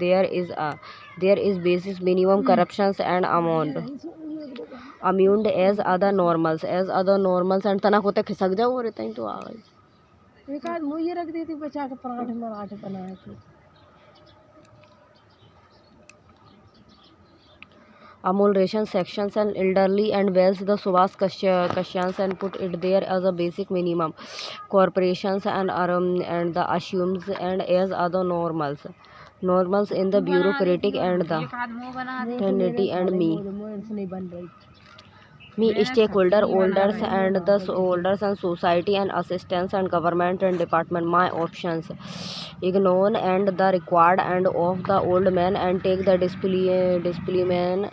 there is basis minimum corruptions and amount as other normals and तनक होते खिसक जाओ और इतना ही तो आ गई. एक आध मुझे रख देती बचा के पराठे मराठे बनाए थे. Amelioration sections and elderly and wells the Subhash Kashyans and put it there as a basic minimum corporations and the assumes and as other normals in the bureaucratic and the tenacity and me stakeholder holders and the holders and society and assistance and government and department. My options: ignore and the required and of the old man and take the discipline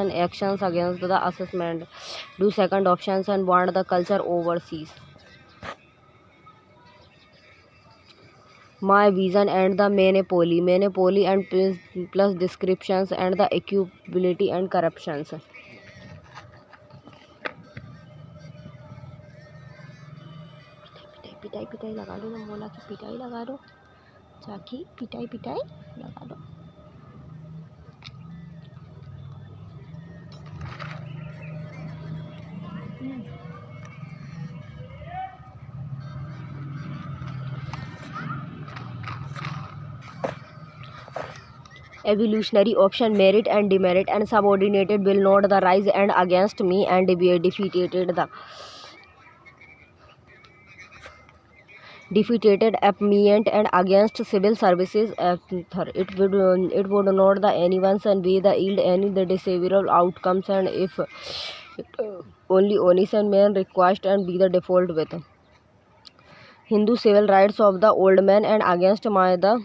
and actions against the assessment. Do second options and want the culture overseas. My vision and the monopoly and plus descriptions and the equality and corruptions. पिटाई लगा दो ना, बोला कि पिटाई लगा दो, चाकी पिटाई लगा दो. Evolutionary option merit and demerit and subordinated will not the rise and against me and defeated appeasement and against civil services it would not the anyone's and be the yield any the disfavorable outcomes, and if only honest and man request and be the default with Hindu civil rights of the old man and against my the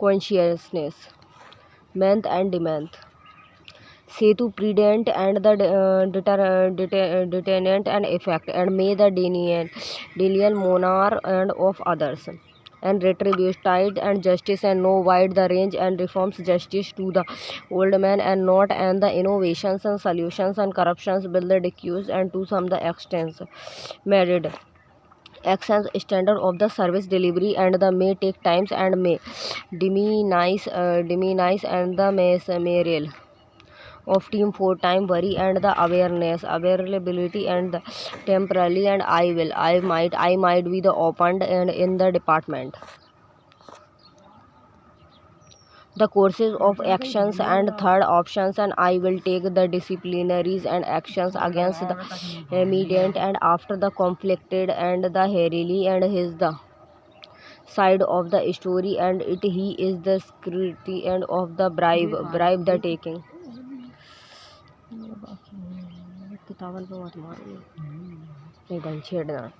consciousness, month and demanth. Setu predient and the determinant and effect, and may the denial monarch and of others, and retributive and justice, and know wide the range and reforms justice to the old man and not, and the innovations and solutions and corruptions will the decuse, and to some the extents married actions standard of the service delivery, and the may take times and may diminish and the may of team for time worry and the awareness availability and the temporarily, and I might be the opened and in the department the courses of actions, and third options, and I will take the disciplinaries and actions against the immediate and after the conflicted, and the Harily and his the side of the story, and it he is the security and of the bribe the taking. किताबन पे मत मारो, नहीं बन छेड़ना।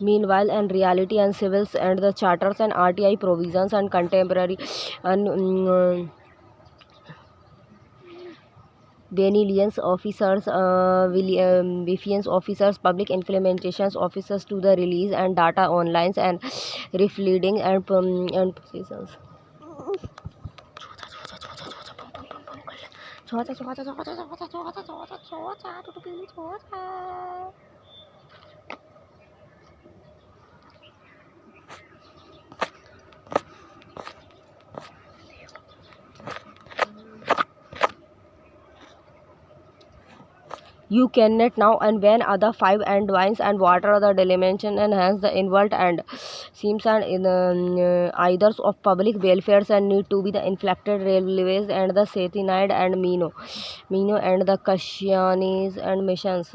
Meanwhile, and reality and civils and the charters and RTI provisions and contemporary and Benilians officers, Vifians officers, public implementations officers to the release and data online and refleading and processions. You cannot now, and when other five and wines and water the dimension, and hence the invert and seems and in either of public welfares and need to be the inflected railways and the Sathinide and Mino and the Kashianis and missions.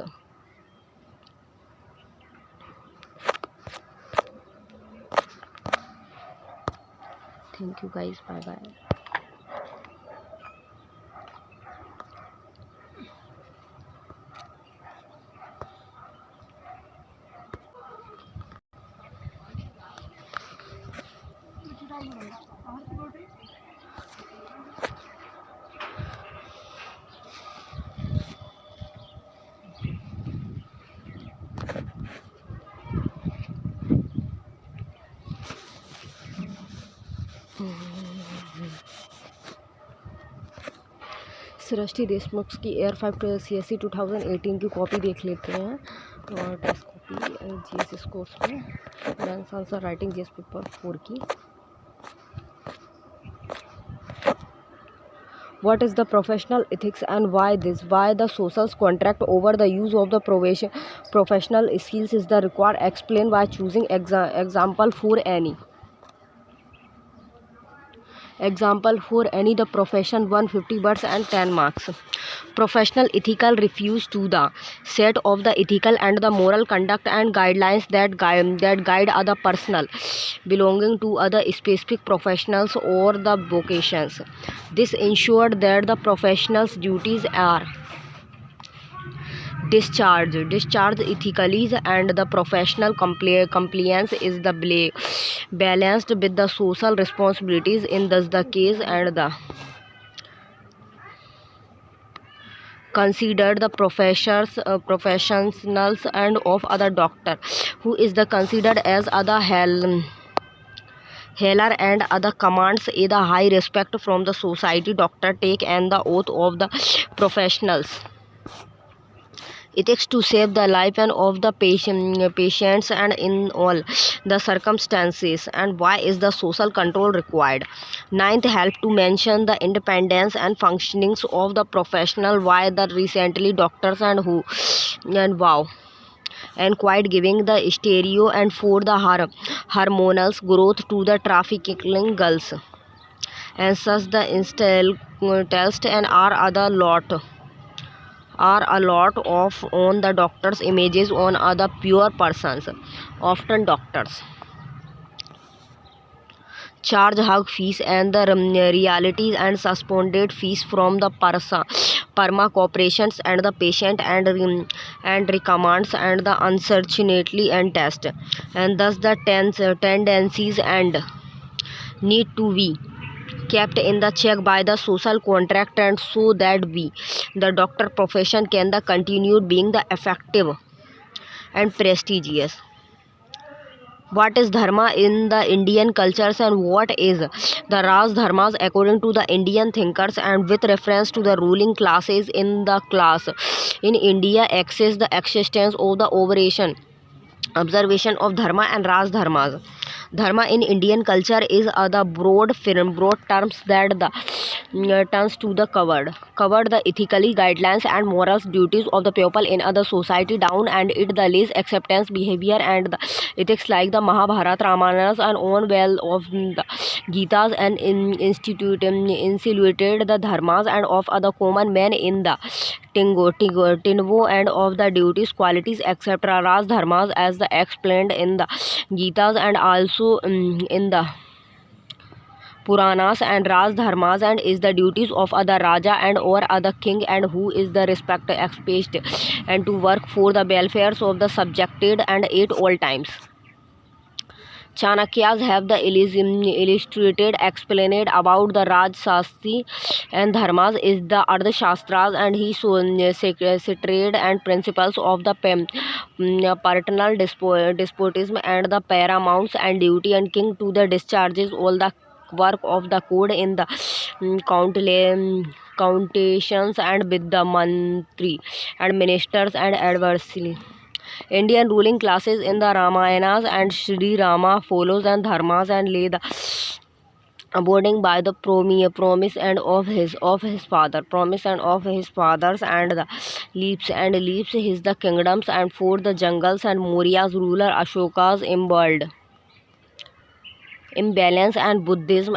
Thank you guys, bye bye. सृष्टि देशमुख की air 5 CSC 2018 की copy देख लेते हैं, और test copy GS course में dance answer writing GS paper 4 की. What is the professional ethics and why the social contract over the use of the professional skills is the required? Explain by choosing example for any. Example for any the profession 150 words and 10 marks. Professional ethical refers to the set of the ethical and the moral conduct and guidelines that guide other personnel belonging to other specific professionals or the vocations. This ensured that the professional's duties are discharged ethically, and the professional compliance is the balanced with the social responsibilities in thus the case, and the considered the professionals and of other doctor who is the considered as other healer and other commands a the high respect from the society. Doctor take and the oath of the professionals ethics to save the life and of the patients and in all the circumstances. And why is the social control required? Ninth, help to mention the independence and functionings of the professional. Why the recently doctors and who and wow and quite giving the stereo and for the hormonal growth to the trafficking girls, and such the install test and are a lot of on the doctor's images on other pure persons. Often doctors charge hug fees and the realities and suspended fees from the perma cooperations and the patient and recommands and the uncertainty and test, and thus the tendencies and need to be kept in the check by the social contract, and so that we the doctor profession can the continue being the effective and prestigious. What is dharma in the Indian cultures, and what is the Raj dharmas according to the Indian thinkers, and with reference to the ruling classes in the class in India access the existence of the observation of dharma and Raj dharmas. Dharma in Indian culture is the broad terms that the turns to the covered the ethically guidelines and morals duties of the people in other society down, and it the least acceptance behavior and the ethics like the Mahabharata, Ramayanas and own well of the Gitas, and insinuated the dharmas and of other common men in the Tinvo and of the duties, qualities, etc. Raj dharmas as the explained in the Gitas and also in the Puranas, and Raj dharmas and is the duties of other Raja and or other king, and who is the respect expressed and to work for the welfares of the subjected and at all times. Chanakyas have the illustrated explained about the Raj Shastri and Dharmas is the Ardhashastras, and he cited and principles of the paternal despotism and the paramounts and duty and king to the discharges all the work of the code in the countations and with the mantri and ministers and adversely. Indian ruling classes in the Ramayanas and Sri Rama follows and dharmas and lay the abiding by the promise and of his father promise and of his fathers, and the leaves his the kingdoms and for the jungles and Maurya's ruler Ashoka's imbalance and Buddhism,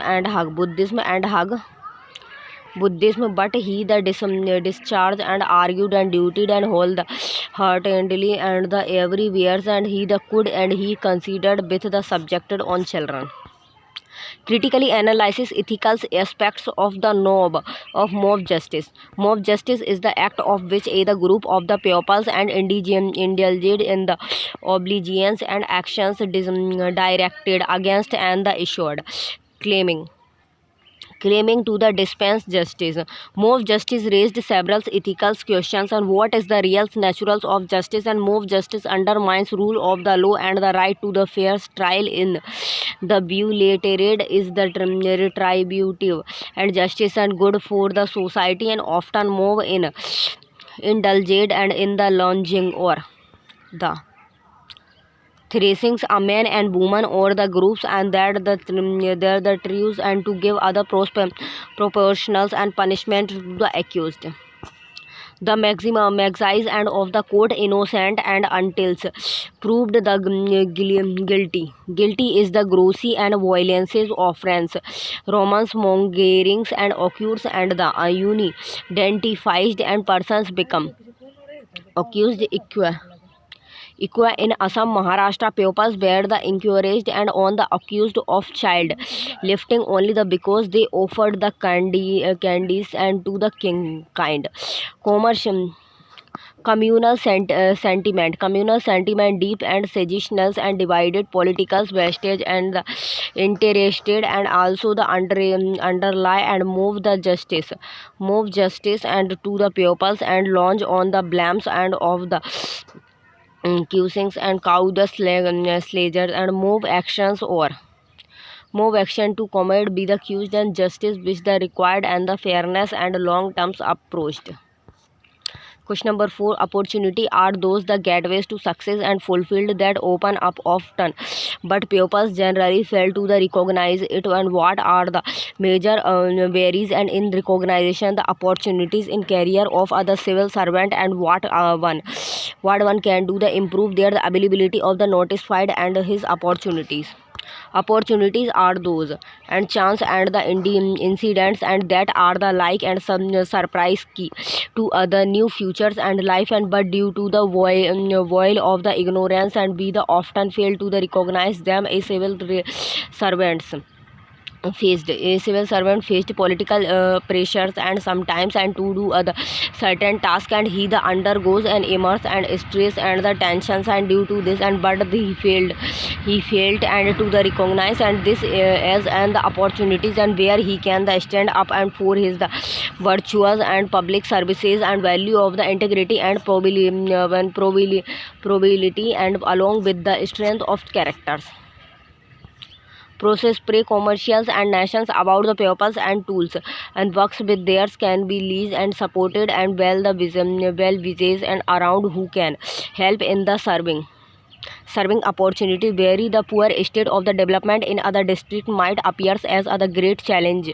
but he the discharged and argued and duted and wholeheartedly and the everywhere, and he the could and he considered with the subjected on children. Critically analyzes ethical aspects of the mob justice. Mob justice is the act of which the group of the peoples and indulged in the obligations and actions directed against and the issued, claiming to the dispense justice. Mob justice raised several ethical questions on what is the real naturals of justice, and mob justice undermines rule of the law and the right to the fair trial in the violated is the retributive and justice and good for the society, and often move in indulged and in the lunging or the thrashings a man and woman or the groups, and that the trios and to give other proportionals and punishment to the accused. The maxis and of the court innocent and until proved the guilty. Guilty is the grossy and violences offense. Romans mongerings and occurs and the identified and persons become accused Equa in Assam, Maharashtra, pupils were the encouraged and on the accused of child lifting only the because they offered the candies and to the king kind. Commercial communal sentiment deep and seditions and divided political vestige and the interested, and also the underlie and move justice and to the pupils and launch on the blames and of the cuisines and cow the sledgers and move action to commit be the accused and justice which the required and the fairness and long terms approached. Question number 4. Opportunity are those the gateways to success and fulfilled that open up often, but pupils generally fail to the recognize it, and what are the major varies and in recognition the opportunities in career of other civil servant, and what one can do to improve their availability of the notified and his opportunities. Opportunities are those and chance and the incidents and that are the like and some surprise key to other new futures and life, and but due to the void of the ignorance and we the often fail to the recognize them as civil servants. faced. A civil servant faced political pressures and sometimes and to do other certain tasks, and he the undergoes and immerse and stress and the tensions and due to this and but he failed and to the recognize and this as and the opportunities and where he can the stand up and for his the virtuous and public services and value of the integrity and probability and along with the strength of characters process pre-commercials and nations about the purpose and tools and works with theirs can be leased and supported and well wishes and around who can help in the serving opportunity vary the poor state of the development in other district might appears as a great challenge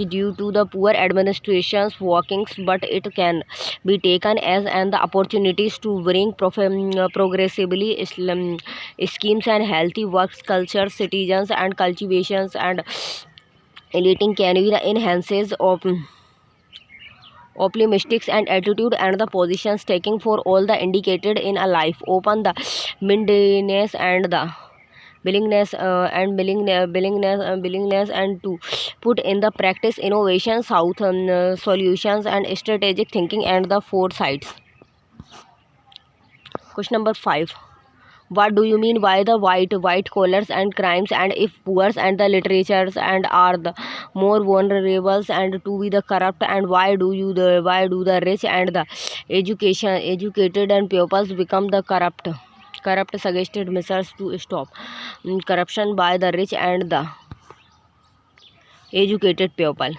due to the poor administration's workings, but it can be taken as and the opportunities to bring progressively schemes and healthy works culture citizens and cultivations and eliting can be the enhances of optimistics and attitude and the positions taking for all the indicated in a life open the mindedness and the willingness and to put in the practice innovation south solutions and strategic thinking and the foresights. Question number 5. What do you mean by the white collars and crimes and if poor and the literatures and are the more vulnerable and to be the corrupt and why do the rich and the educated and pupils become the corrupt suggested measures to stop corruption by the rich and the educated people.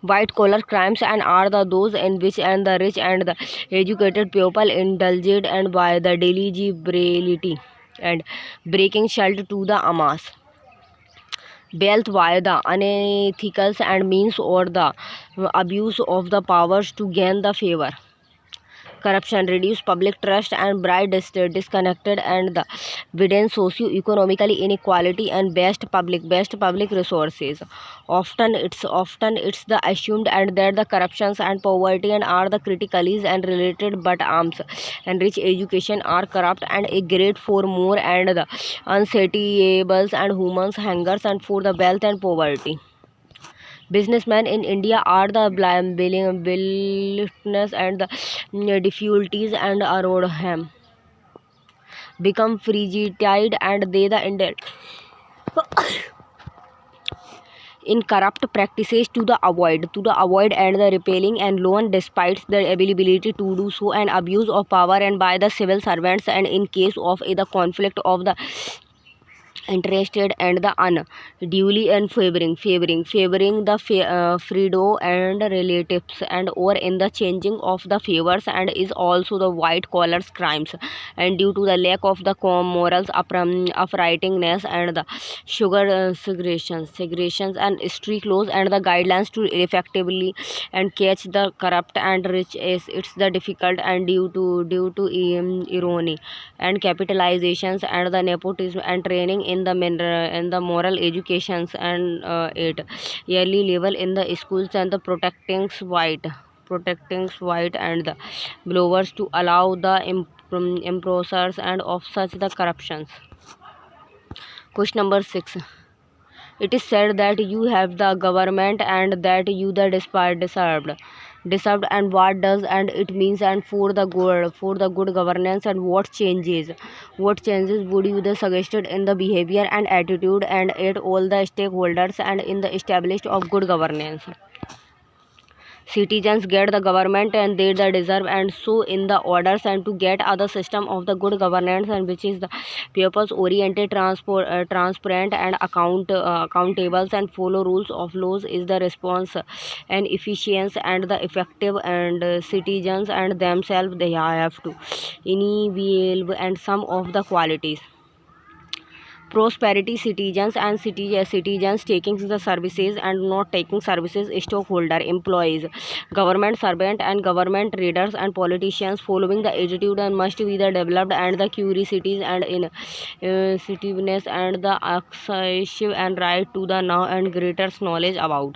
White collar crimes and are the those in which and the rich and the educated people indulged and by the deligibility and breaking shelter to the amas wealth via the unethical and means or the abuse of the powers to gain the favor corruption reduce public trust and bright disconnected and the widen socio-economically inequality and best public resources often it's the assumed and that the corruptions and poverty and are the critically and related but arms and rich education are corrupt and a great for more and the unsatiables and humans hungers and for the wealth and poverty. Businessmen in India are the wilderness and the difficulties and Arodham become frigid and they the indulge in corrupt practices to the avoid and the repelling and loan despite their ability to do so and abuse of power and by the civil servants and in case of the conflict of the interested and the unduly and favoring the Fredo and relatives and or in the changing of the favors and is also the white collars crimes and due to the lack of the morals uprightingness and the sugar segregations and strict laws and the guidelines to effectively and catch the corrupt and rich is it's the difficult and due to irony and capitalizations and the nepotism and training in the moral educations and it yearly level in the schools and the protecting white and the blowers to allow the imposters and of such the corruptions. Question number 6. It is said that you have the government and that you the deserved and what does and it means and for the good governance and what changes would you the suggested in the behavior and attitude and at all the stakeholders and in the established of good governance. Citizens get the government and they the deserve and so in the orders and to get other system of the good governance and which is the purpose oriented transparent and accountables and follow rules of laws is the response and efficiency and the effective and citizens and themselves they have to enable and some of the qualities prosperity citizens taking the services and not taking services stockholder employees government servant and government readers and politicians following the attitude and must be the developed and the curiosities and incisiveness and the accessive and right to the now and greater knowledge about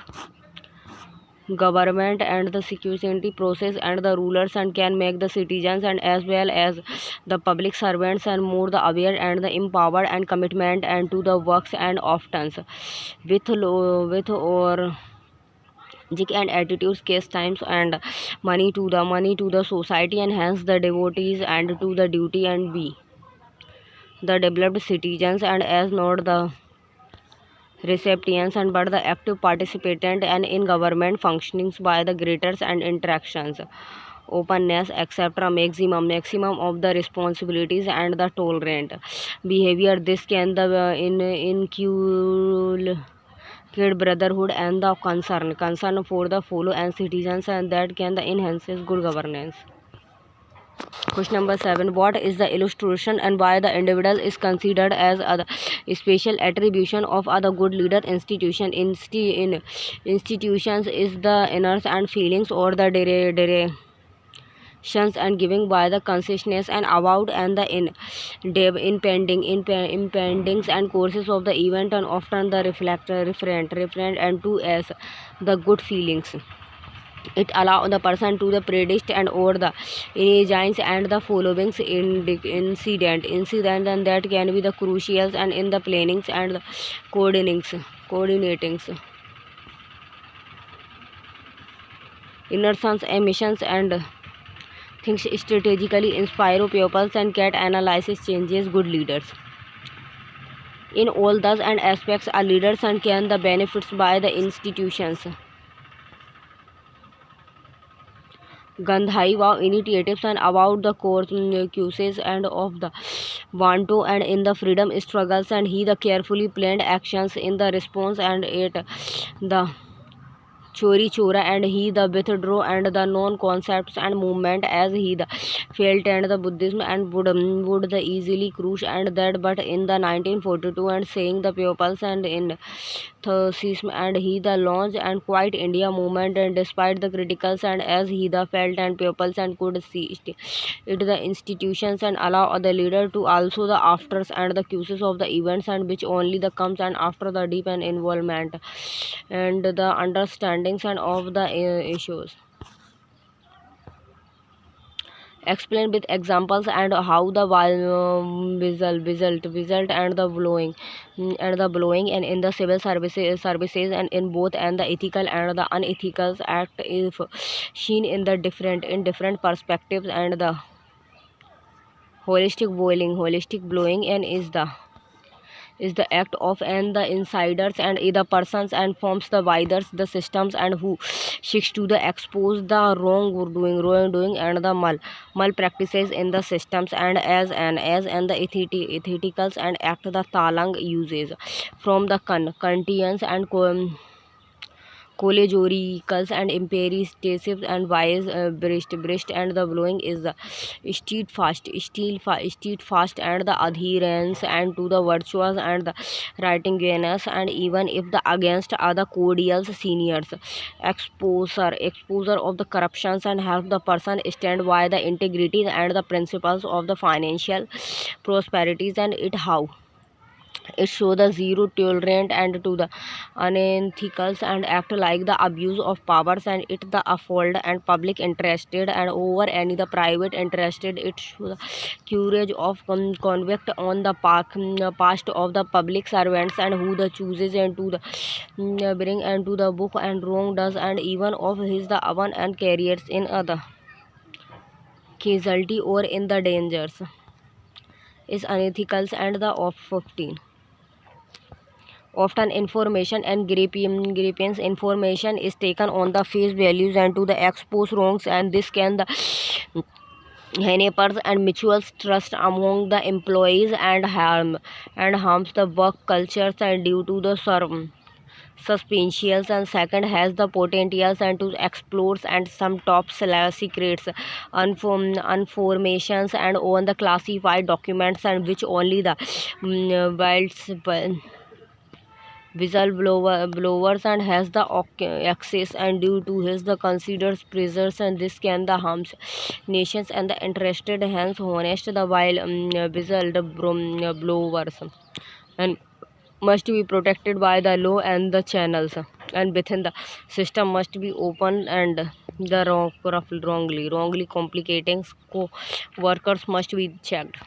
government and the security process and the rulers and can make the citizens and as well as the public servants and more the aware and the empowered and commitment and to the works and often with or and attitudes case times and money to the society and hence the devotees and to the duty and be the developed citizens and as not the recipients and but the active participant and in government functionings by the greaters and interactions openness etc maximum of the responsibilities and the tolerant behavior this can the inculcate brotherhood and the concern for the fellow and citizens and that can the enhances good governance. Question number 7. What is the illustration and why the individual is considered as a special attribution of other good leader institution? In institutions is the inners and feelings or the directions and giving by the consciousness and about and the impendings and courses of the event and often the referent and to as the good feelings. It allows the person to the predict and over the engines and the following incident and that can be the crucials and in the plannings and the coordinating inner sons emissions and things strategically inspire pupils and get analysis changes good leaders. In all those and aspects a leaders and can the benefits by the institutions. Gandhai wow initiatives and about the courses and of the Wanto and in the freedom struggles and he the carefully planned actions in the response and it the Chori Chora and he the withdraw and the non concepts and movement as he the felt and the Buddhism and would the easily cruise and that but in the 1942 and saying the pupils and in Theosism and he the launch and quite India movement and despite the criticals and as he the felt and pupils and could see it the institutions and allow the leader to also the afters and the causes of the events and which only the comes and after the deep and involvement and the understandings and of the issues. Explain with examples and how the result and the blowing and in the civil services and in both and the ethical and the unethical act if seen in the different perspectives and the holistic blowing and is the act of and the insiders and either persons and forms the widers the systems and who seeks to the expose the wrongdoing and the mal practices in the systems and as and the ethicals and act the talang uses from the conscience and collegioricals and imperatives and wise breast and the blowing is the steadfast and the adherence and to the virtuous and the writing gainers and even if the against other cordial seniors exposure of the corruptions and help the person stand by the integrity and the principles of the financial prosperities and it how it show the zero tolerant and to the unethicals and act like the abuse of powers and it the afford and public interested and over any the private interested it show the courage of convict on the past of the public servants and who the chooses and to the bring and to the book and wrong does and even of his the oven and carriers in other casualty or in the dangers is unethicals and the of 15 often information and grievance information is taken on the face values and to the expose wrongs and this can the hampers and mutual trust among the employees and harms the work cultures and due to the suspicious and second has the potentials and to explores and some top secrets informations and on the classified documents and which only the blowers and has the access and due to his the considered pressures and this can the harms nations and the interested hence honest the while blowers and must be protected by the law and the channels. and within the system must be open and the wrongly complicating workers must be checked.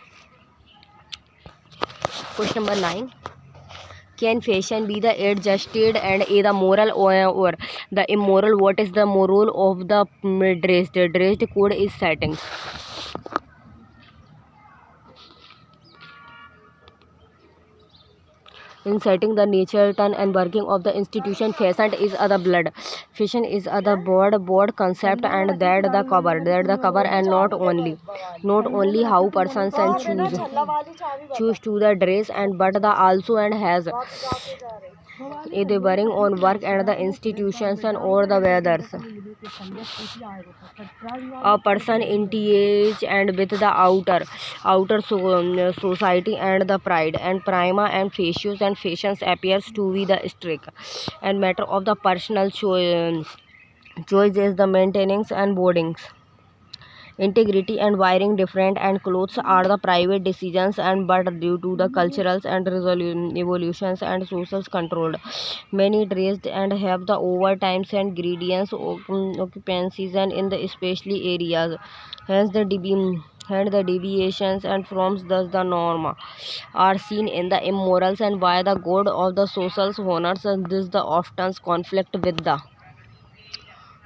Question number 9. Can fashion be the adjusted and the moral or the immoral? What is the moral of the dress? The dress code is settings. In setting the nature, turn and working of the institution, fashion is the blood. Fashion is the board concept, and that the cover, and not only how persons and choose to the dress, and but the also and has either bearing on work and the institutions and or the weathers. A person engage and with the society and the pride and prima and facius and fashions appears to be the strict and matter of the personal choice is the maintenance and boardings. Integrity and wearing different and clothes are the private decisions and but due to the cultural and evolutions and social control, many dressed and have the overtimes and gradients occupancies and in the especially areas. Hence the deviations and from thus the norm are seen in the immorals and by the god of the social honors, and this the often conflict with the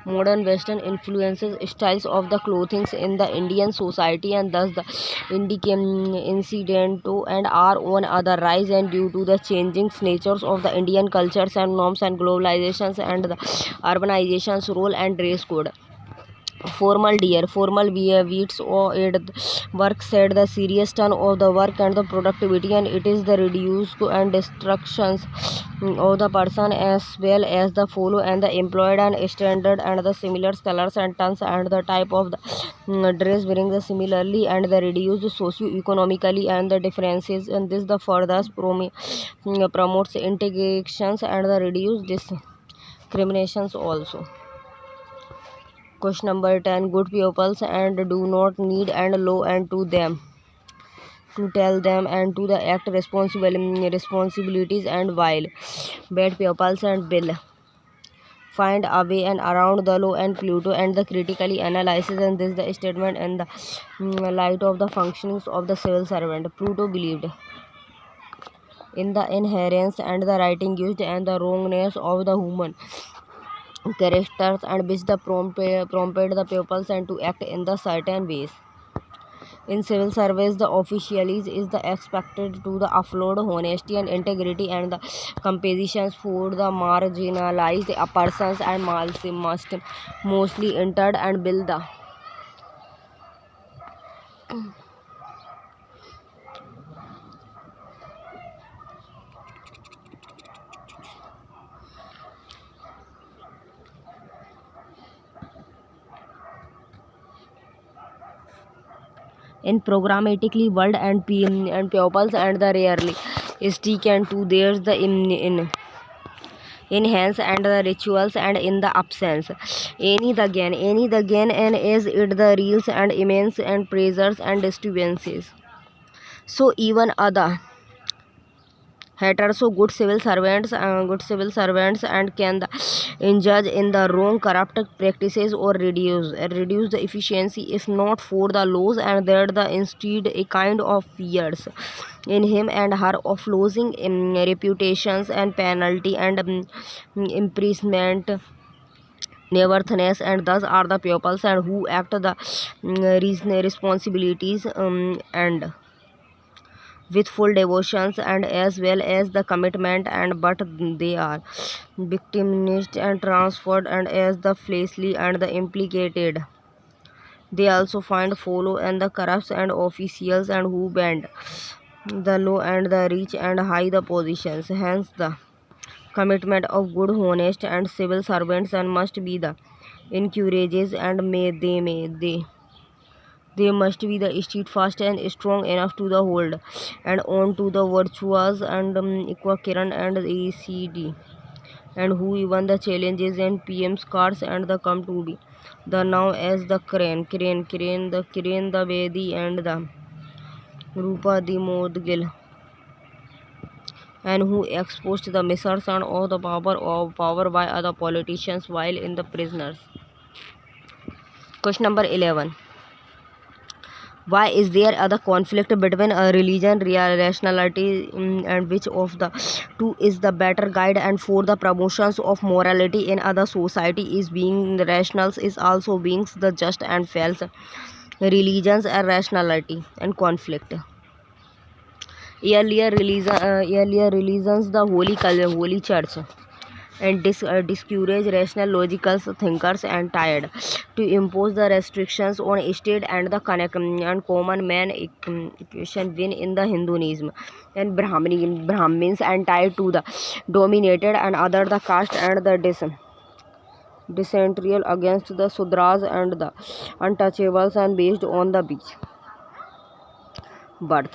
modern western influences styles of the clothing in the Indian society, and thus the incident to and are on other rise and due to the changing natures of the Indian cultures and norms and globalizations and the urbanization's role and dress code. Formal weeds or it work said the serious turn of the work and the productivity, and it is the reduce and destructions of the person as well as the follow and the employed and standard and the similar colors and turns and the type of the dress wearing the similarly and the reduced socio-economically and the differences, and this the further promotes integrations and the reduce discriminations also. Question number 10. Good pupils and do not need and law and to them to tell them and to the act responsibilities, and while bad pupils and bill find a way and around the law and Pluto and the critically analysis, and this the statement and the light of the functionings of the civil servant. Pluto believed in the inherence and the writing used and the wrongness of the human characters, and which the prompted the pupils and to act in the certain ways. In civil service, the officials is the expected to the upload honesty and integrity and the compositions for the marginalized persons and must mostly entered and build the in programmatically world and pupils and the rarely stick and to there's the in enhance and the rituals and in the absence any the gain and is it the reels and immense and pressures and disturbances. So even other haters so good civil servants and can the engage in the wrong corrupt practices or reduce the efficiency if not for the laws, and that the instead a kind of fears in him and her of losing reputations and penalty and imprisonment nevertheless, and thus are the pupils and who act the reason responsibilities and with full devotions and as well as the commitment, and but they are victimized and transferred and as the fleshly and the implicated. They also find follow and the corrupts and officials and who bend the low and the rich and high the positions. Hence the commitment of good honest and civil servants and must be the encourages and they must be the steadfast and strong enough to the hold and on to the virtuous and equakiran and ECD, and who even the challenges and PM's cars and the come to be the now as the crane the Vedi and the Rupa the Modgil and who exposed the misassertion of the power by other politicians while in the prisoners. Question number 11. Why is there other conflict between a religion, rationality, and which of the two is the better guide and for the promotions of morality in other society is being rational is also being the just and false religions and rationality and conflict. Earlier religions, the Holy Church, and discourage rational logical thinkers and tired to impose the restrictions on state and the and common man equation win in the Hinduism and Brahmins and tied to the dominated and other the caste and the dysenterial against the Sudras and the untouchables and based on the beach birth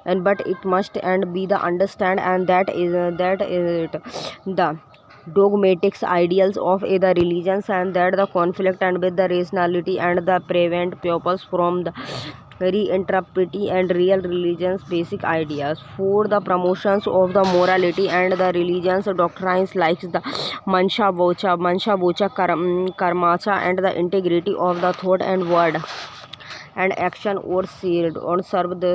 and but it must and be the understand and that is it the dogmatics ideals of either religions and that the conflict and with the rationality and the prevent pupils from the reinterpreting and real religions basic ideas for the promotions of the morality and the religions doctrines like the karmacha and the integrity of the thought and word and action or sealed on serve the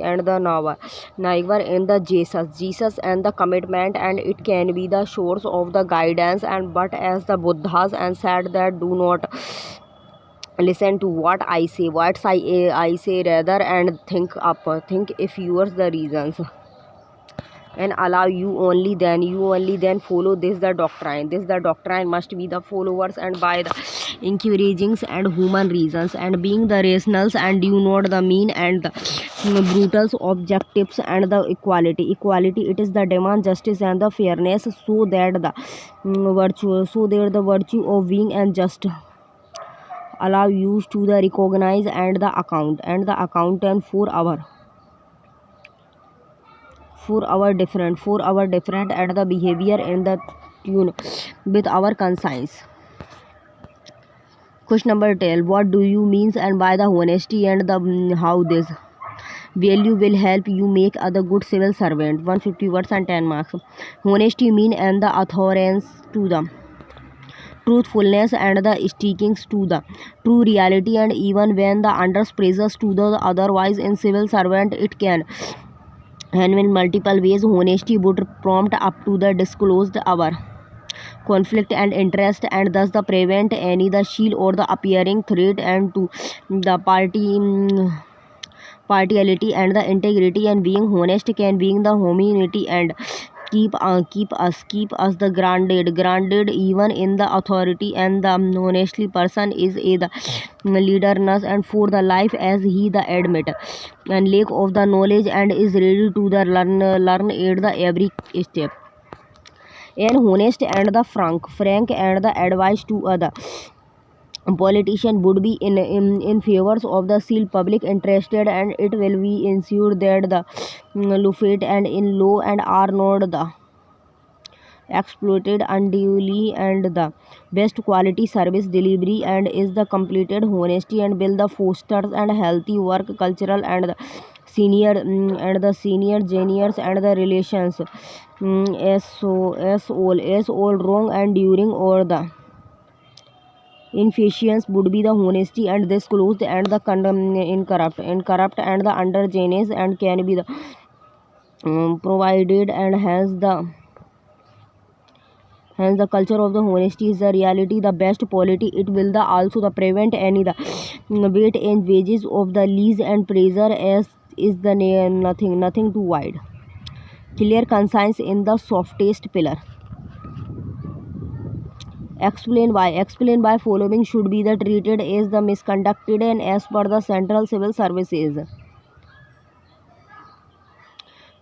and the neighbor in the Jesus and the commitment and it can be the source of the guidance and but as the Buddhas and said that do not listen to what I say rather and think if yours the reasons and allow you only then follow this the doctrine must be the followers and by the encouragings and human reasons and being the rationals and you not the mean and the brutal objectives and the equality it is the demand justice and the fairness so that the virtue of being and just allow you to the recognize and the accountant for our different and the behavior and the tune with our conscience. Question number 12. What do you means and by the honesty and the how this value will help you make other good civil servant? 150 words and 10 marks. Honesty mean and the adherence to the truthfulness and the sticking to the true reality and even when the under praises to the otherwise in civil servant it can and in multiple ways honesty would prompt up to the disclosed our conflict and interest and thus the prevent any the shield or the appearing threat and to the partiality and the integrity and being honest can being the humanity and keep us the grounded even in the authority and the honestly person is a the leaderness and for the life as he the admit and lack of the knowledge and is ready to the learn at the every step and honest and the frank and the advice to other politician would be in favors of the seal public interested and it will be ensured that the lufate and in law and are not the exploited unduly and the best quality service delivery and is the completed honesty and build the fosters and healthy work cultural and the senior juniors and the relations as all wrong and during or the inefficiency would be the honesty and disclosed and the incorrupt and the under genius and can be the provided and hence the culture of the honesty is the reality the best quality it will the also the prevent any the weight and wages of the lease and pressure as is the nothing too wide clear conscience in the softest pillar. Explain why following should be the treated as the misconducted and as per the central civil services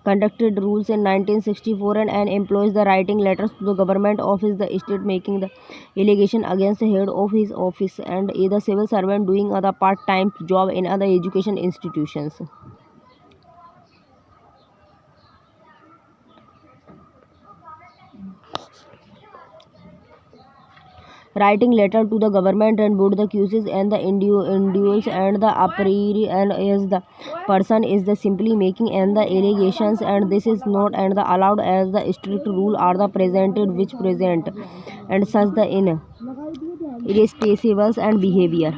conducted rules in 1964 and employs the writing letters to the government office the state making the allegation against the head of his office and either civil servant doing other part-time job in other education institutions. writing letter to the government and both the accuses and the individuals and the a priori and as the person is the simply making and the allegations, and this is not and the allowed as the strict rule are the presented which present and such the in irresponsibles and behavior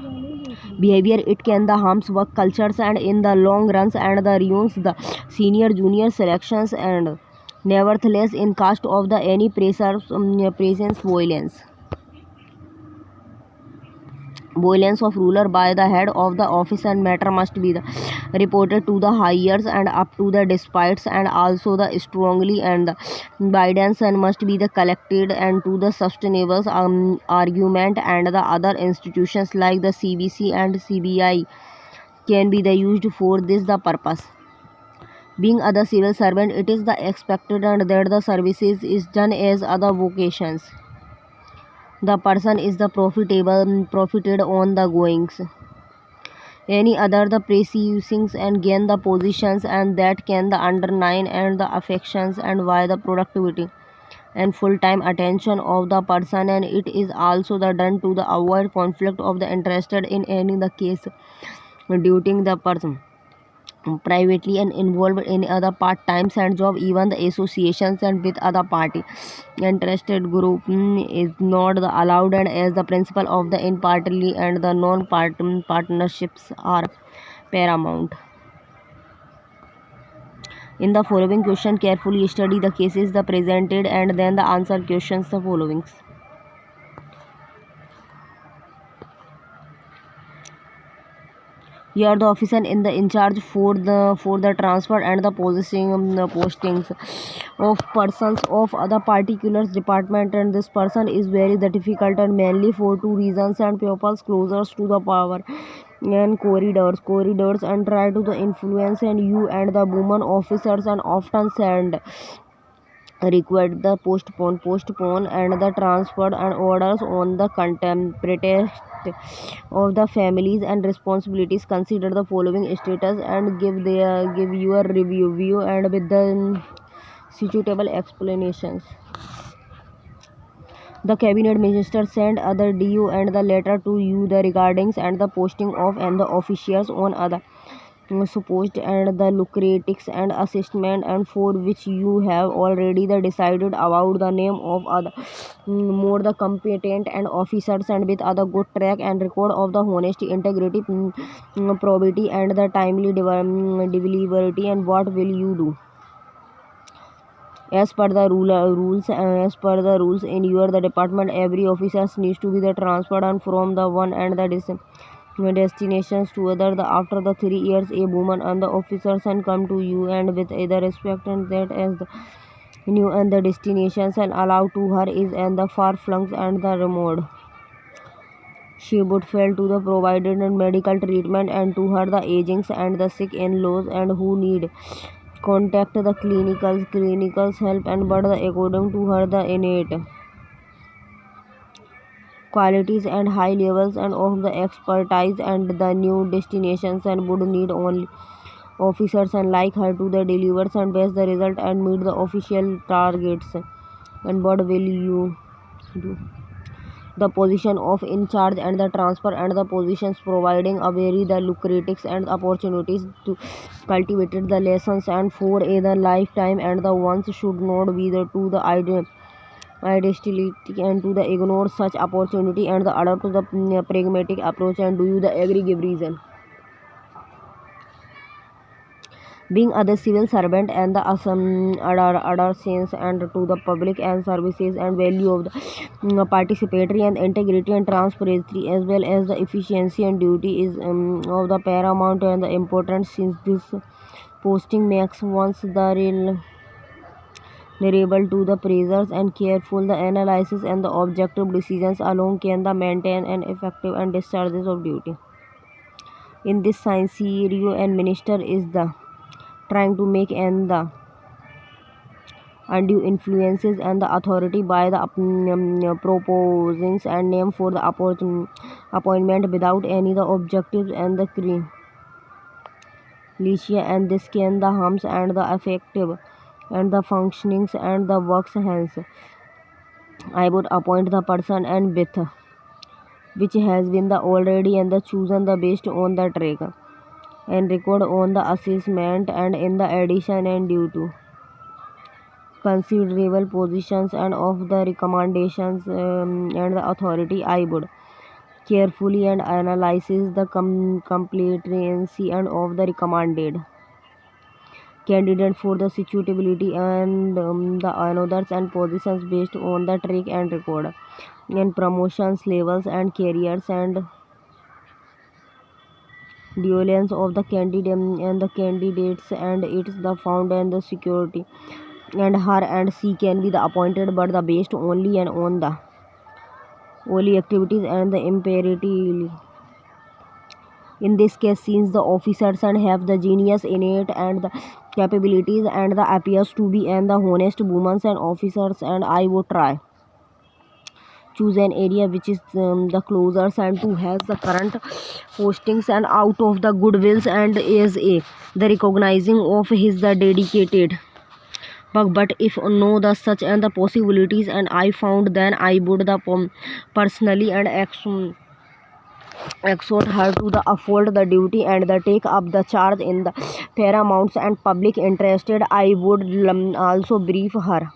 it can the harms work cultures and in the long runs and the ruins the senior junior selections, and nevertheless in cast of the any presence violence of ruler by the head of the office and matter must be the reported to the higher and up to the despites, and also the strongly and the guidance and must be the collected and to the sustainable argument, and the other institutions like the CBC and CBI can be the used for this the purpose. Being other civil servant, it is the expected and that the services is done as other vocations. The person is the profited on the goings. Any other the pursuings and gain the positions and that can the undermine and the affections and why the productivity and full-time attention of the person, and it is also the done to the avoid conflict of the interested in any the case during the person privately and involved in other part-times and job, even the associations and with other party interested group is not the allowed, and as the principle of the impartiality and the partnerships are paramount. In the following question, carefully study the cases the presented and then the answer questions the following. Here the officer in the in charge for the transfer and the postings of persons of other particular department, and this person is very the difficult and mainly for two reasons and pupils closer to the power and corridors and try to the influence and you and the women officers and often send required the postpone and the transfer and orders on the contempt of the families and responsibilities. Consider the following status and give your review and with the suitable explanations. The cabinet minister sent other DU and the letter to you the regardings and the posting of and the officials on other supposed and the lucratives and assessment and for which you have already the decided about the name of other more the competent and officers and with other good track and record of the honesty integrity probity and the timely delivery, and what will you do as per the rules in your the department. Every officer needs to be the transferred and from the one and the destinations to other the after the 3 years a woman and the officers and come to you and with either respect and that as the new and the destinations and allow to her is and the far flung and the remote. She would fail to the provided and medical treatment and to her the agings and the sick in-laws and who need contact the clinicals help and but the according to her the innate qualities and high levels and of the expertise and the new destinations and would need only officers and like her to the delivers and best the result and meet the official targets, and what will you do? The position of in charge and the transfer and the positions providing a very the lucrative and opportunities to cultivate the lessons and for a the lifetime, and the ones should not be the to the idealistic and to the ignore such opportunity and the adopt the pragmatic approach, and do you the agree give reason. Being other civil servant and the other sense and to the public and services and value of the participatory and integrity and transparency as well as the efficiency and duty is of the paramount and the important, since this posting makes once the real variable to the pressures and careful the analysis and the objective decisions alone can the maintain an effective and discharges of duty. In this scenario, and minister is the trying to make and the undue influences and the authority by the proposings and name for the appointment without any the objectives and the criteria, and this can the harms and the effective and the functionings and the works. Hence I would appoint the person and with which has been the already and the chosen the based on the track and record on the assessment and in the addition and due to considerable positions and of the recommendations and the authority I would carefully and analyzes the complacency and of the recommended candidate for the suitability and the anothers and positions based on the track and record and promotions levels and careers and dualians of the candidate and the candidates and it's the found and the security and her and she can be the appointed but the based only and on the only activities and the imperative. In this case, since the officers and have the genius innate and the capabilities and the appears to be and the honest women and officers and I would try choose an area which is the closers and to has the current postings and out of the goodwills and is a the recognizing of his the dedicated but if no the such and the possibilities and I found then I would the personally and exhort her to the afford the duty and the take up the charge in the paramounts and public interested I would also brief her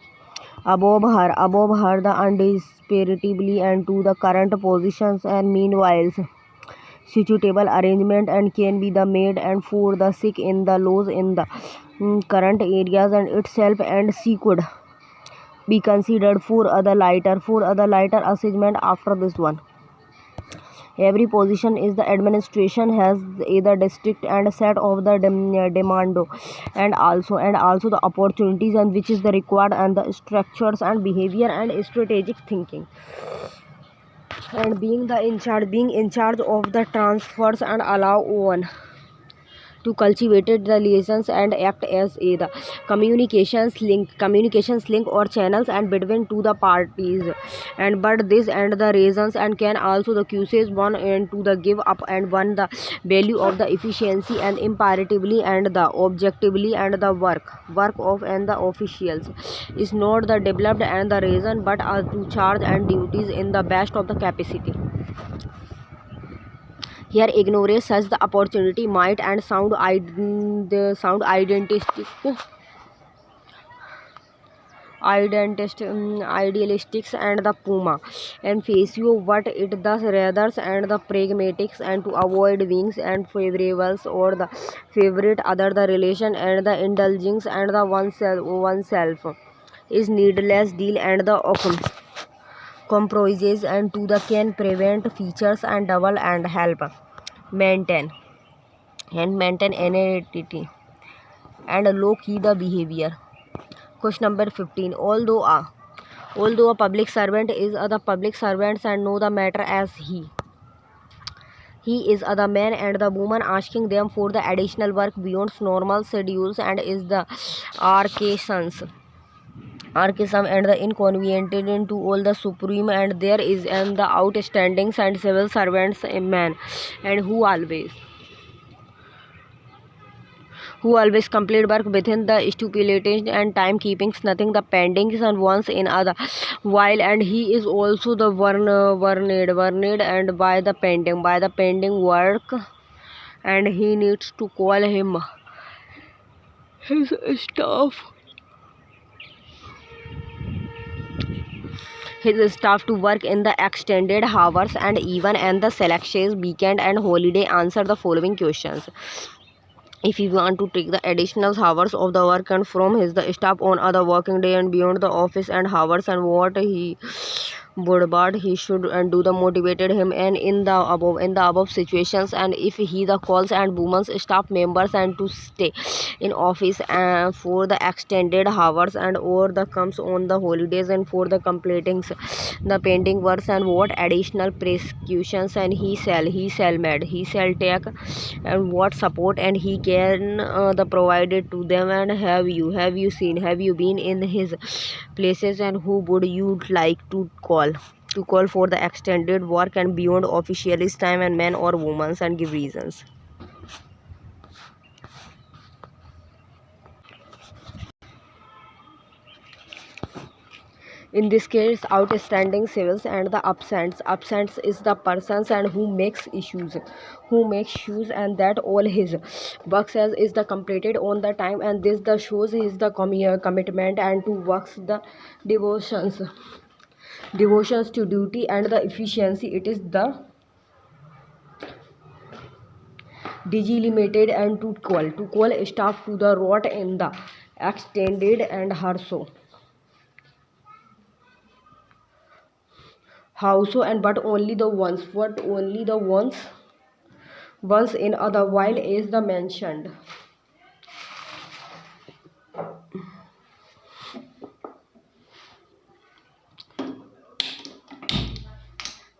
above her the undisputably and to the current positions and meanwhile suitable arrangement and can be the made and for the sick in the laws in the current areas and itself and she could be considered for other lighter assessment after this one. Every position is the administration has either district and set of the demando and also the opportunities and which is the required and the structures and behavior and strategic thinking and being in charge of the transfers and allow one to cultivate the liaisons and act as a the communications link or channels and between to the parties and but this and the reasons and can also the cues one and to the give up and one the value of the efficiency and imperatively and the objectively and the work of and the officials is not the developed and the reason but are to charge and duties in the best of the capacity. Here, ignorance such the opportunity might and sound idealistics and the puma and face you what it does rather and the pragmatics and to avoid wings and favorables or the favorite other the relation and the indulgence and the oneself is needless deal and the compromises and to the can prevent features and double and help maintain maintain entity and low key the behavior. Question number 15. Although a public servant is other public servants and know the matter as he is other man and the woman asking them for the additional work beyond normal schedules and is the archism and the inconvenient to all the supreme and there is and the outstanding and civil servants a man and who always complete work within the stipulated and time keepings nothing the pendings and once in other while and he is also the warned and by the pending work and he needs to call his staff to work in the extended hours and even and the selections weekend and holiday. Answer the following questions. If you want to take the additional hours of the work and from his the staff on other working day and beyond the office and hours and what he would but he should and do the motivated him and in the above situations and if he the calls and women's staff members and to stay in office for the extended hours and or the comes on the holidays and for the completing the pending works and what additional prescriptions and he shall take and what support and he can the provided to them and have you been in his places and who would you like to call for the extended work and beyond officialist time and men or women and give reasons. In this case, outstanding civils and the absents. Absents is the persons and who makes issues, and that all his works as is the completed on the time, and this the shows his the commitment and to works the devotions to duty and the efficiency. It is the DG Limited and to call staff to the route in the extended and herso. How so? And but only the ones. What only the ones? Once in other while is the mentioned.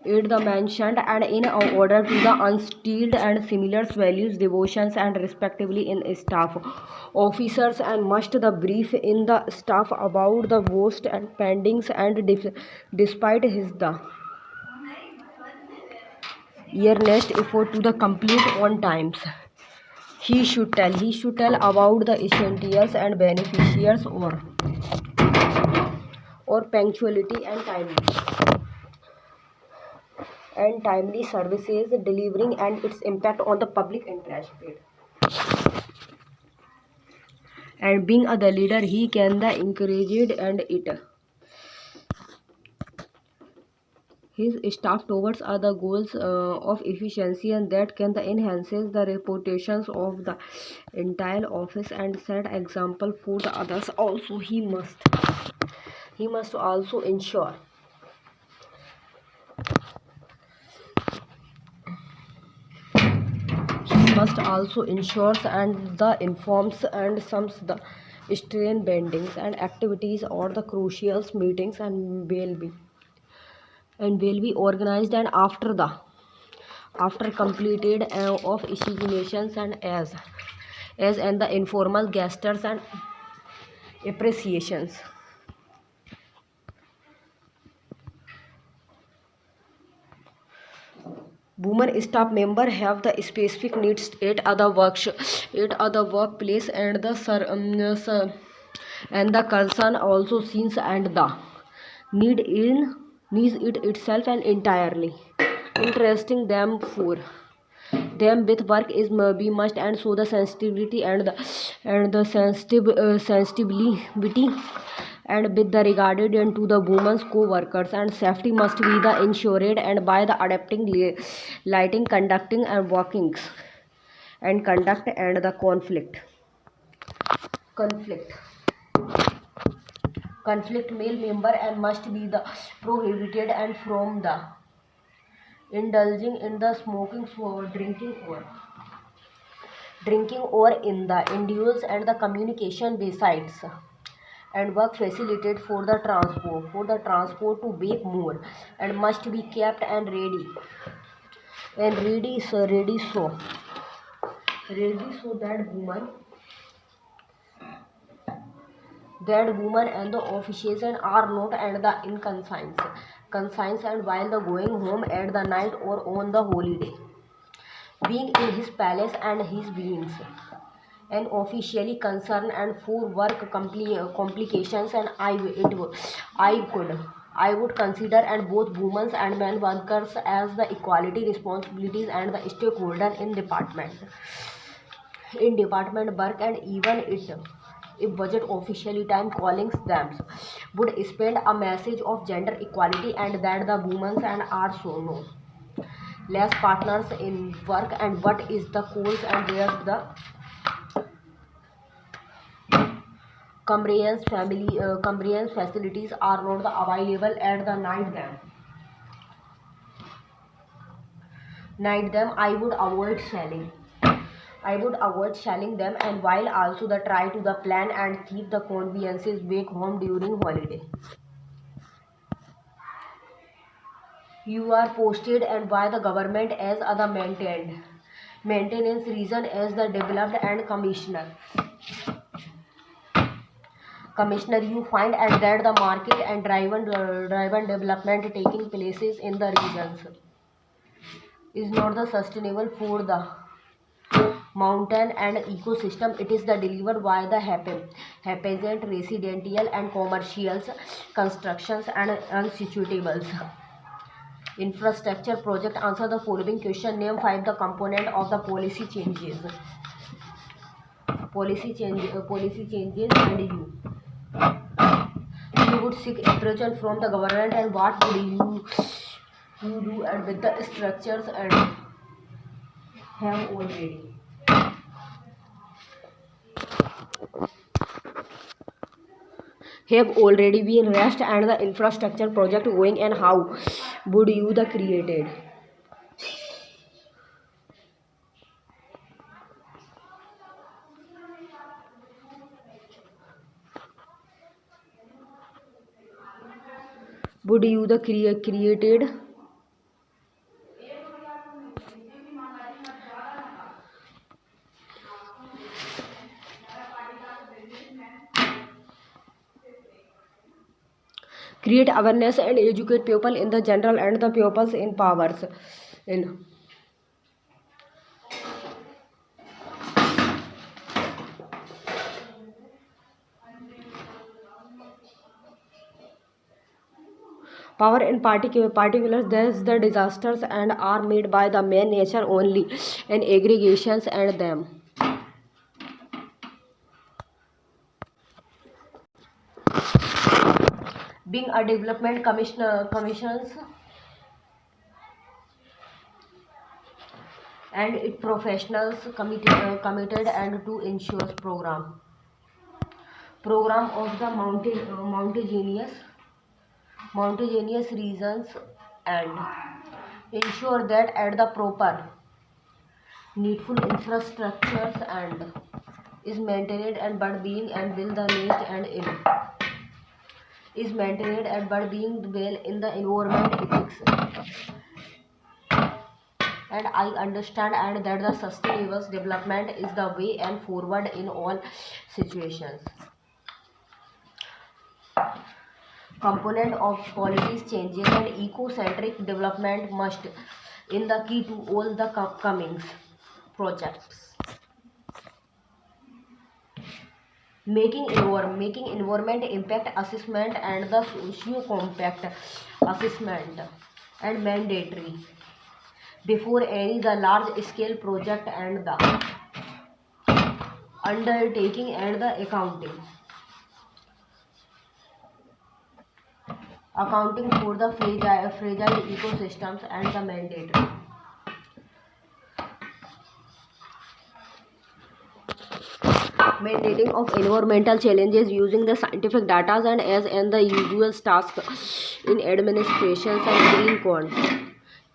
It the mentioned and in order to the unstilled and similar values, devotions and respectively in staff. Officers and must the brief in the staff about the worst and pendings and despite his the earnest effort to the complete on times. He should tell about the essentials and beneficiaries or punctuality and timely services delivering and its impact on the public interest. And being the leader, he can the encourage and it his staff towards other goals of efficiency, and that can the enhances the reputations of the entire office and set example for the others. Also, he must also ensure ensures and the informs and sums the strain bendings and activities or the crucial meetings and will be organized and after completed of estimations and as and the informal gestures and appreciations. Women staff member have the specific needs at other workplace and and the concern also scenes and the need in needs it itself and entirely interesting them for them with work is be must and so the sensitivity and the sensitivity and with the regarded into the women's co-workers and safety must be the ensured and by the adapting lighting conducting and walkings and conduct and the conflict male member and must be the prohibited and from the indulging in the smoking or drinking or in the induce and the communication besides and work facilitated for the transport to bake more and must be kept and ready so that women and the officials are not and the in conscience and while the going home at the night or on the holiday being in his palace and his beings and officially concerned and for work complications and I would consider and both women and men workers as the equality responsibilities and the stakeholder in department work and even if budget officially time callings them would spend a message of gender equality and that the women and are so no less partners in work and what is the cause and where the convenience facilities are not available at the night them I would avoid selling them and while also the try to the plan and keep the conveniences back home during holiday. You are posted and by the government as other maintenance reason as the developed and commissioner you find and that the market and driven development taking places in the regions is not the sustainable for the mountain and ecosystem. It is the delivered by the haphazard residential and commercial constructions and unsuitables infrastructure project. Answer the following question. Name 5 the component of the policy changes. Policy changes, and you would seek approval from the government, and what would you do and with the structures and have already been rest and the infrastructure project going, and how would you the created. Would you the created. Create awareness and educate people in the general and the pupils in powers in power in particulars. Thus the disasters and are made by the man nature only, and aggregations and them. Being a development commissions and its professionals committed and to ensure program of the mountainous regions, and ensure that at the proper needful infrastructures and is maintained and but being and will the needs and in is maintained and but being well in the environment ethics. And I understand and that the sustainable development is the way and forward in all situations. Component of policies changes and eco-centric development must in the key to all the coming projects. Making environment impact assessment and the socio compact assessment and mandatory before any the large scale project and the undertaking and the accounting for the fragile ecosystems and the mandatory mandating of environmental challenges using the scientific data and as and the usual task in administrations. And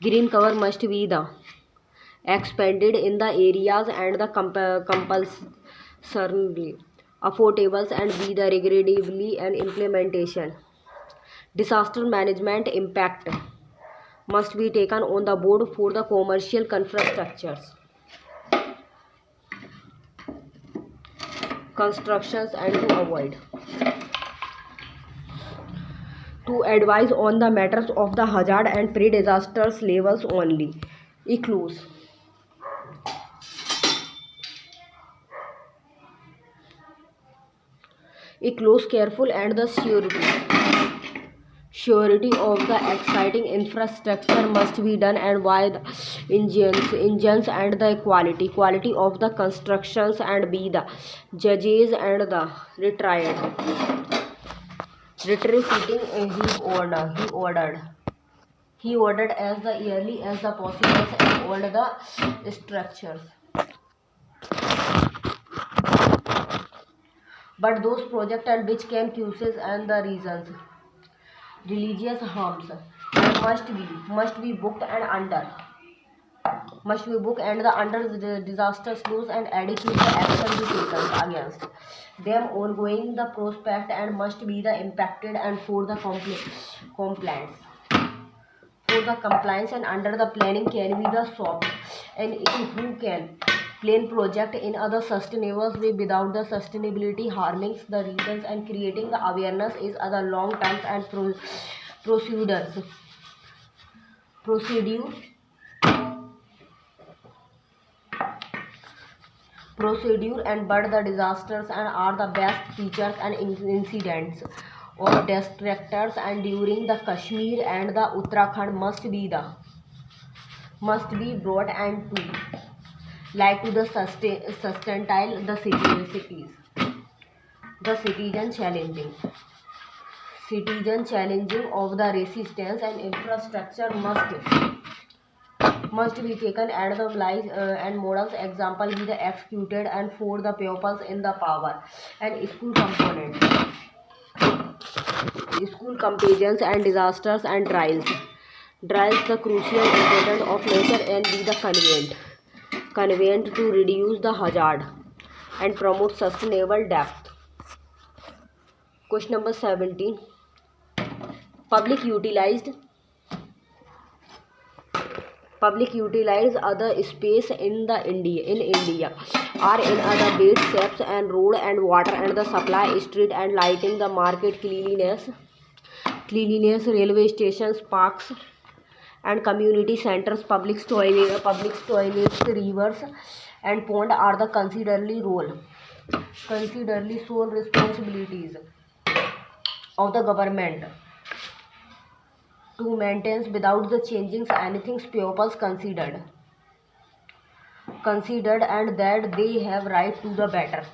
green cover must be the expanded in the areas and the compulsorily affordable and be the regrettably and implementation. Disaster management impact must be taken on the board for the commercial infrastructures constructions and to advise on the matters of the hazard and pre-disasters levels only. A close careful and the surety of the exciting infrastructure must be done and by the engines and the quality of the constructions and be the judges and the retrofitting. He ordered as the early as the possible and all the structures. But those projects and which can causes and the reasons religious harms must be booked and under the disaster laws and adequate action be taken against them ongoing the prospect and must be the impacted and for the compliance and under the planning can be the soft and who can plan project in other sustainable way without the sustainability harming the regions and creating the awareness is other long terms and procedure procedure and but the disasters and are the best features and incidents of distractors and during the Kashmir and the Uttarakhand must be brought and to like to the sustainable the cities the citizen challenging of the resistance and infrastructure must be taken at the life and models example be the executed and for the pupils in the power and school companions and disasters and drives the crucial importance of nature and be the convenient to reduce the hazard and promote sustainable depth. Question number 17. Public utilized other space in India are in other bed shapes and road and water and the supply street and lighting the market cleanliness railway stations parks and community centers public toilets rivers and pond are the considerably sole responsibilities of the government to maintain without the changing anything pupils considered and that they have right to better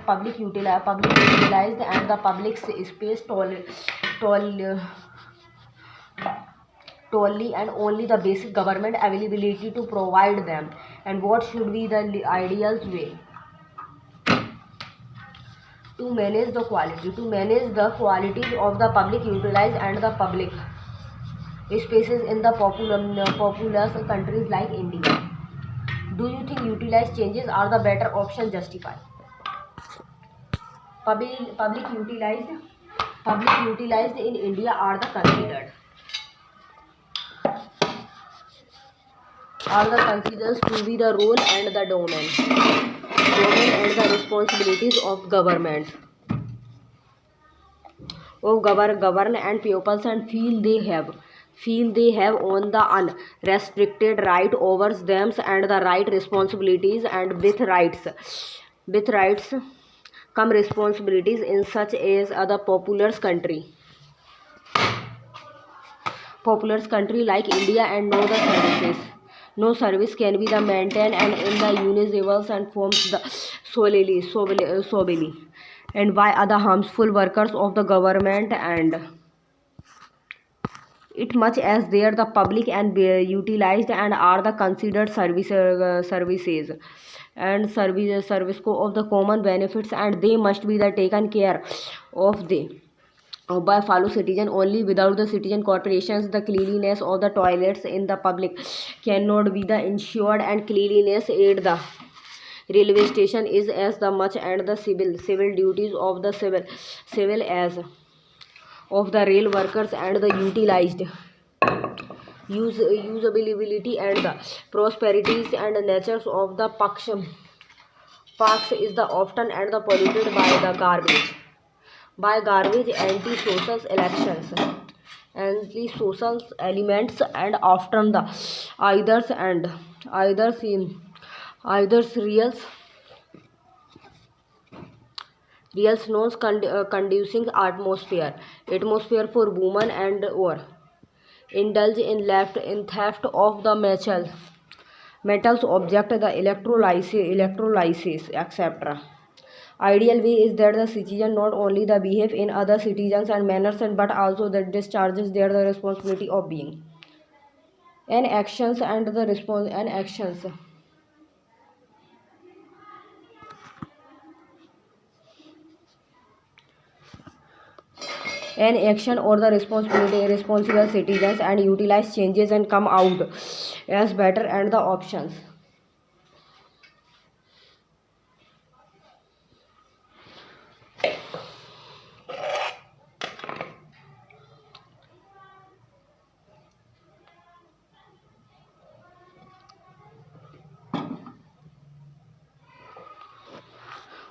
public utilized and the public space totally and only the basic government availability to provide them and what should be the ideal way to manage the quality of the public utilized and the public spaces in the populous countries like India. Do you think utilized changes are the better option justify? Public utilized in India are considered to be the role and the domain and the responsibilities of government govern and pupils and feel they have on the unrestricted right over them and the right responsibilities and with rights come responsibilities in such as other populous country like India and no service can be the maintained and in the universals and forms the solely and by other harmful workers of the government and it much as they are the public and be utilized and are the considered services and service of the common benefits and they must be the taken care of by fellow citizen only without the citizen corporations the cleanliness of the toilets in the public cannot be the ensured and cleanliness aid the railway station is as the much and the civil duties of the civil as of the rail workers and the utilized usability and the prosperities and the natures of the parks is the often and the polluted by garbage anti-social elements and often the either seen either real snows conducing atmosphere for women and or indulge in theft of the metals object the electrolysis etc. Ideal way is that the citizen not only the behave in other citizens and manners and but also that discharges their the responsibility of being and actions and the response and actions an action or the responsible citizens and utilize changes and come out as better and the options.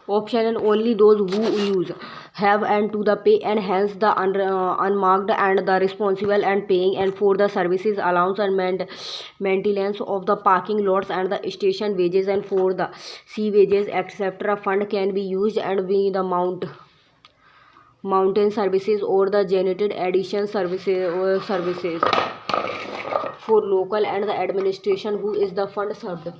Option and only those who use have and to the pay, and hence the unmarked and the responsible and paying and for the services allowance and maintenance of the parking lots and the station wages and for the sea wages etc. Fund can be used and be the mountain services or the generated addition services for local and the administration who is the fund served.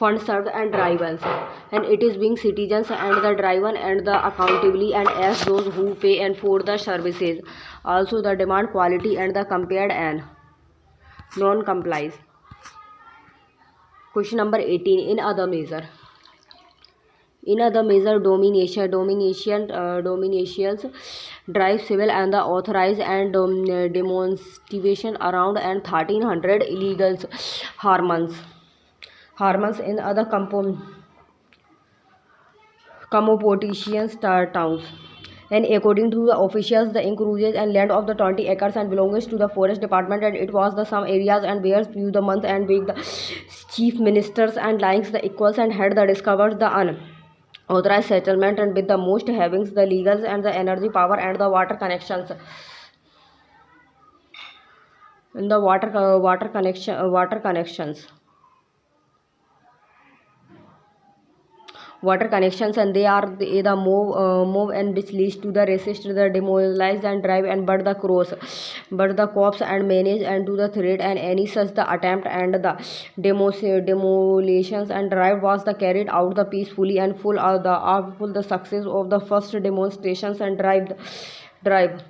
Fund served and driven, and it is being citizens and the driven and the accountably and as those who pay and for the services also the demand quality and the compared and non complies. Question number 18. In other measure, dominations drive civil and the authorized and demonstration around and 1300 illegals harmons in other comopotitians towns. And according to the officials, the inclusions and land of the 20 acres and belongs to the forest department, and it was the some areas and where few the month and week the chief ministers and likes the equals and had the discovered the unauthorized settlement and with the most having the legals and the energy power and the water connections. In the water connections, and they are the move and which leads to the resist the demoralize and drive and but the cops and manage and do the threat and any such the attempt and the demolitions and drive was the carried out the peacefully and full the success of the first demonstrations and drive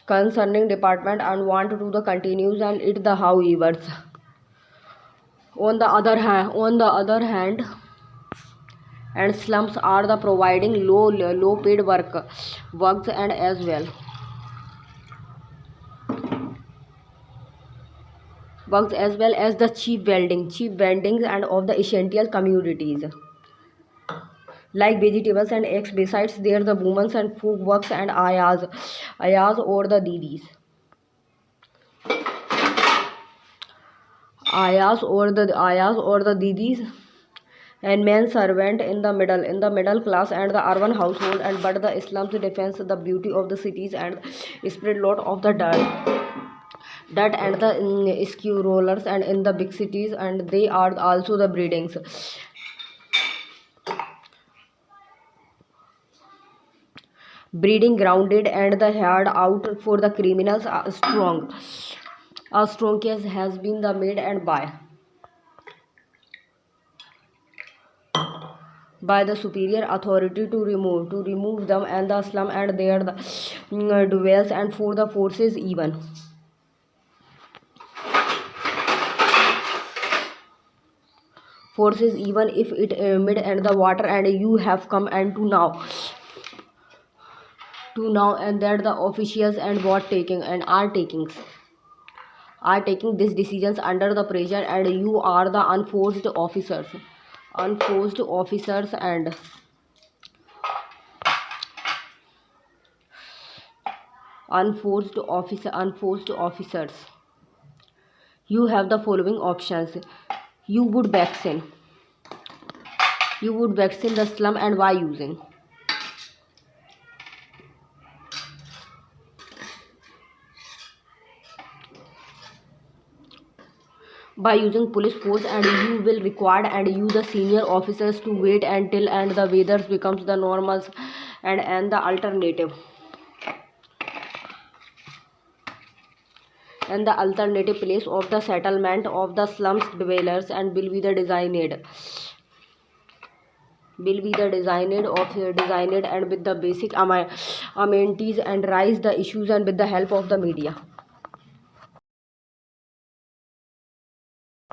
concerning department and want to the continues and it the however. On the other hand, and slums are the providing low paid works and as well as the cheap vendings and of the essential commodities like vegetables and eggs. Besides there the women's and folk works and ayahs or the didis ayahs or the didis and men servant in the middle class and the urban household and but the slums defends the beauty of the cities and spread lot of the dirt and the skew rollers and in the big cities, and they are also the breeding grounded and the hard out for the criminals. A strong case has been the made and by the superior authority to remove them and the slum and their dwells and for the forces even if it mid and the water and you have come and to now and that the officials and what taking and are taking these decisions under the pressure and you are the unforced officers and unforced officers. You have the following options. You would vaccine the slum and by using police force, and you will require and use the senior officers to wait until and the weather becomes the normals and the alternative place of the settlement of the slums dwellers and will be the designed and with the basic amenities and raise the issues and with the help of the media.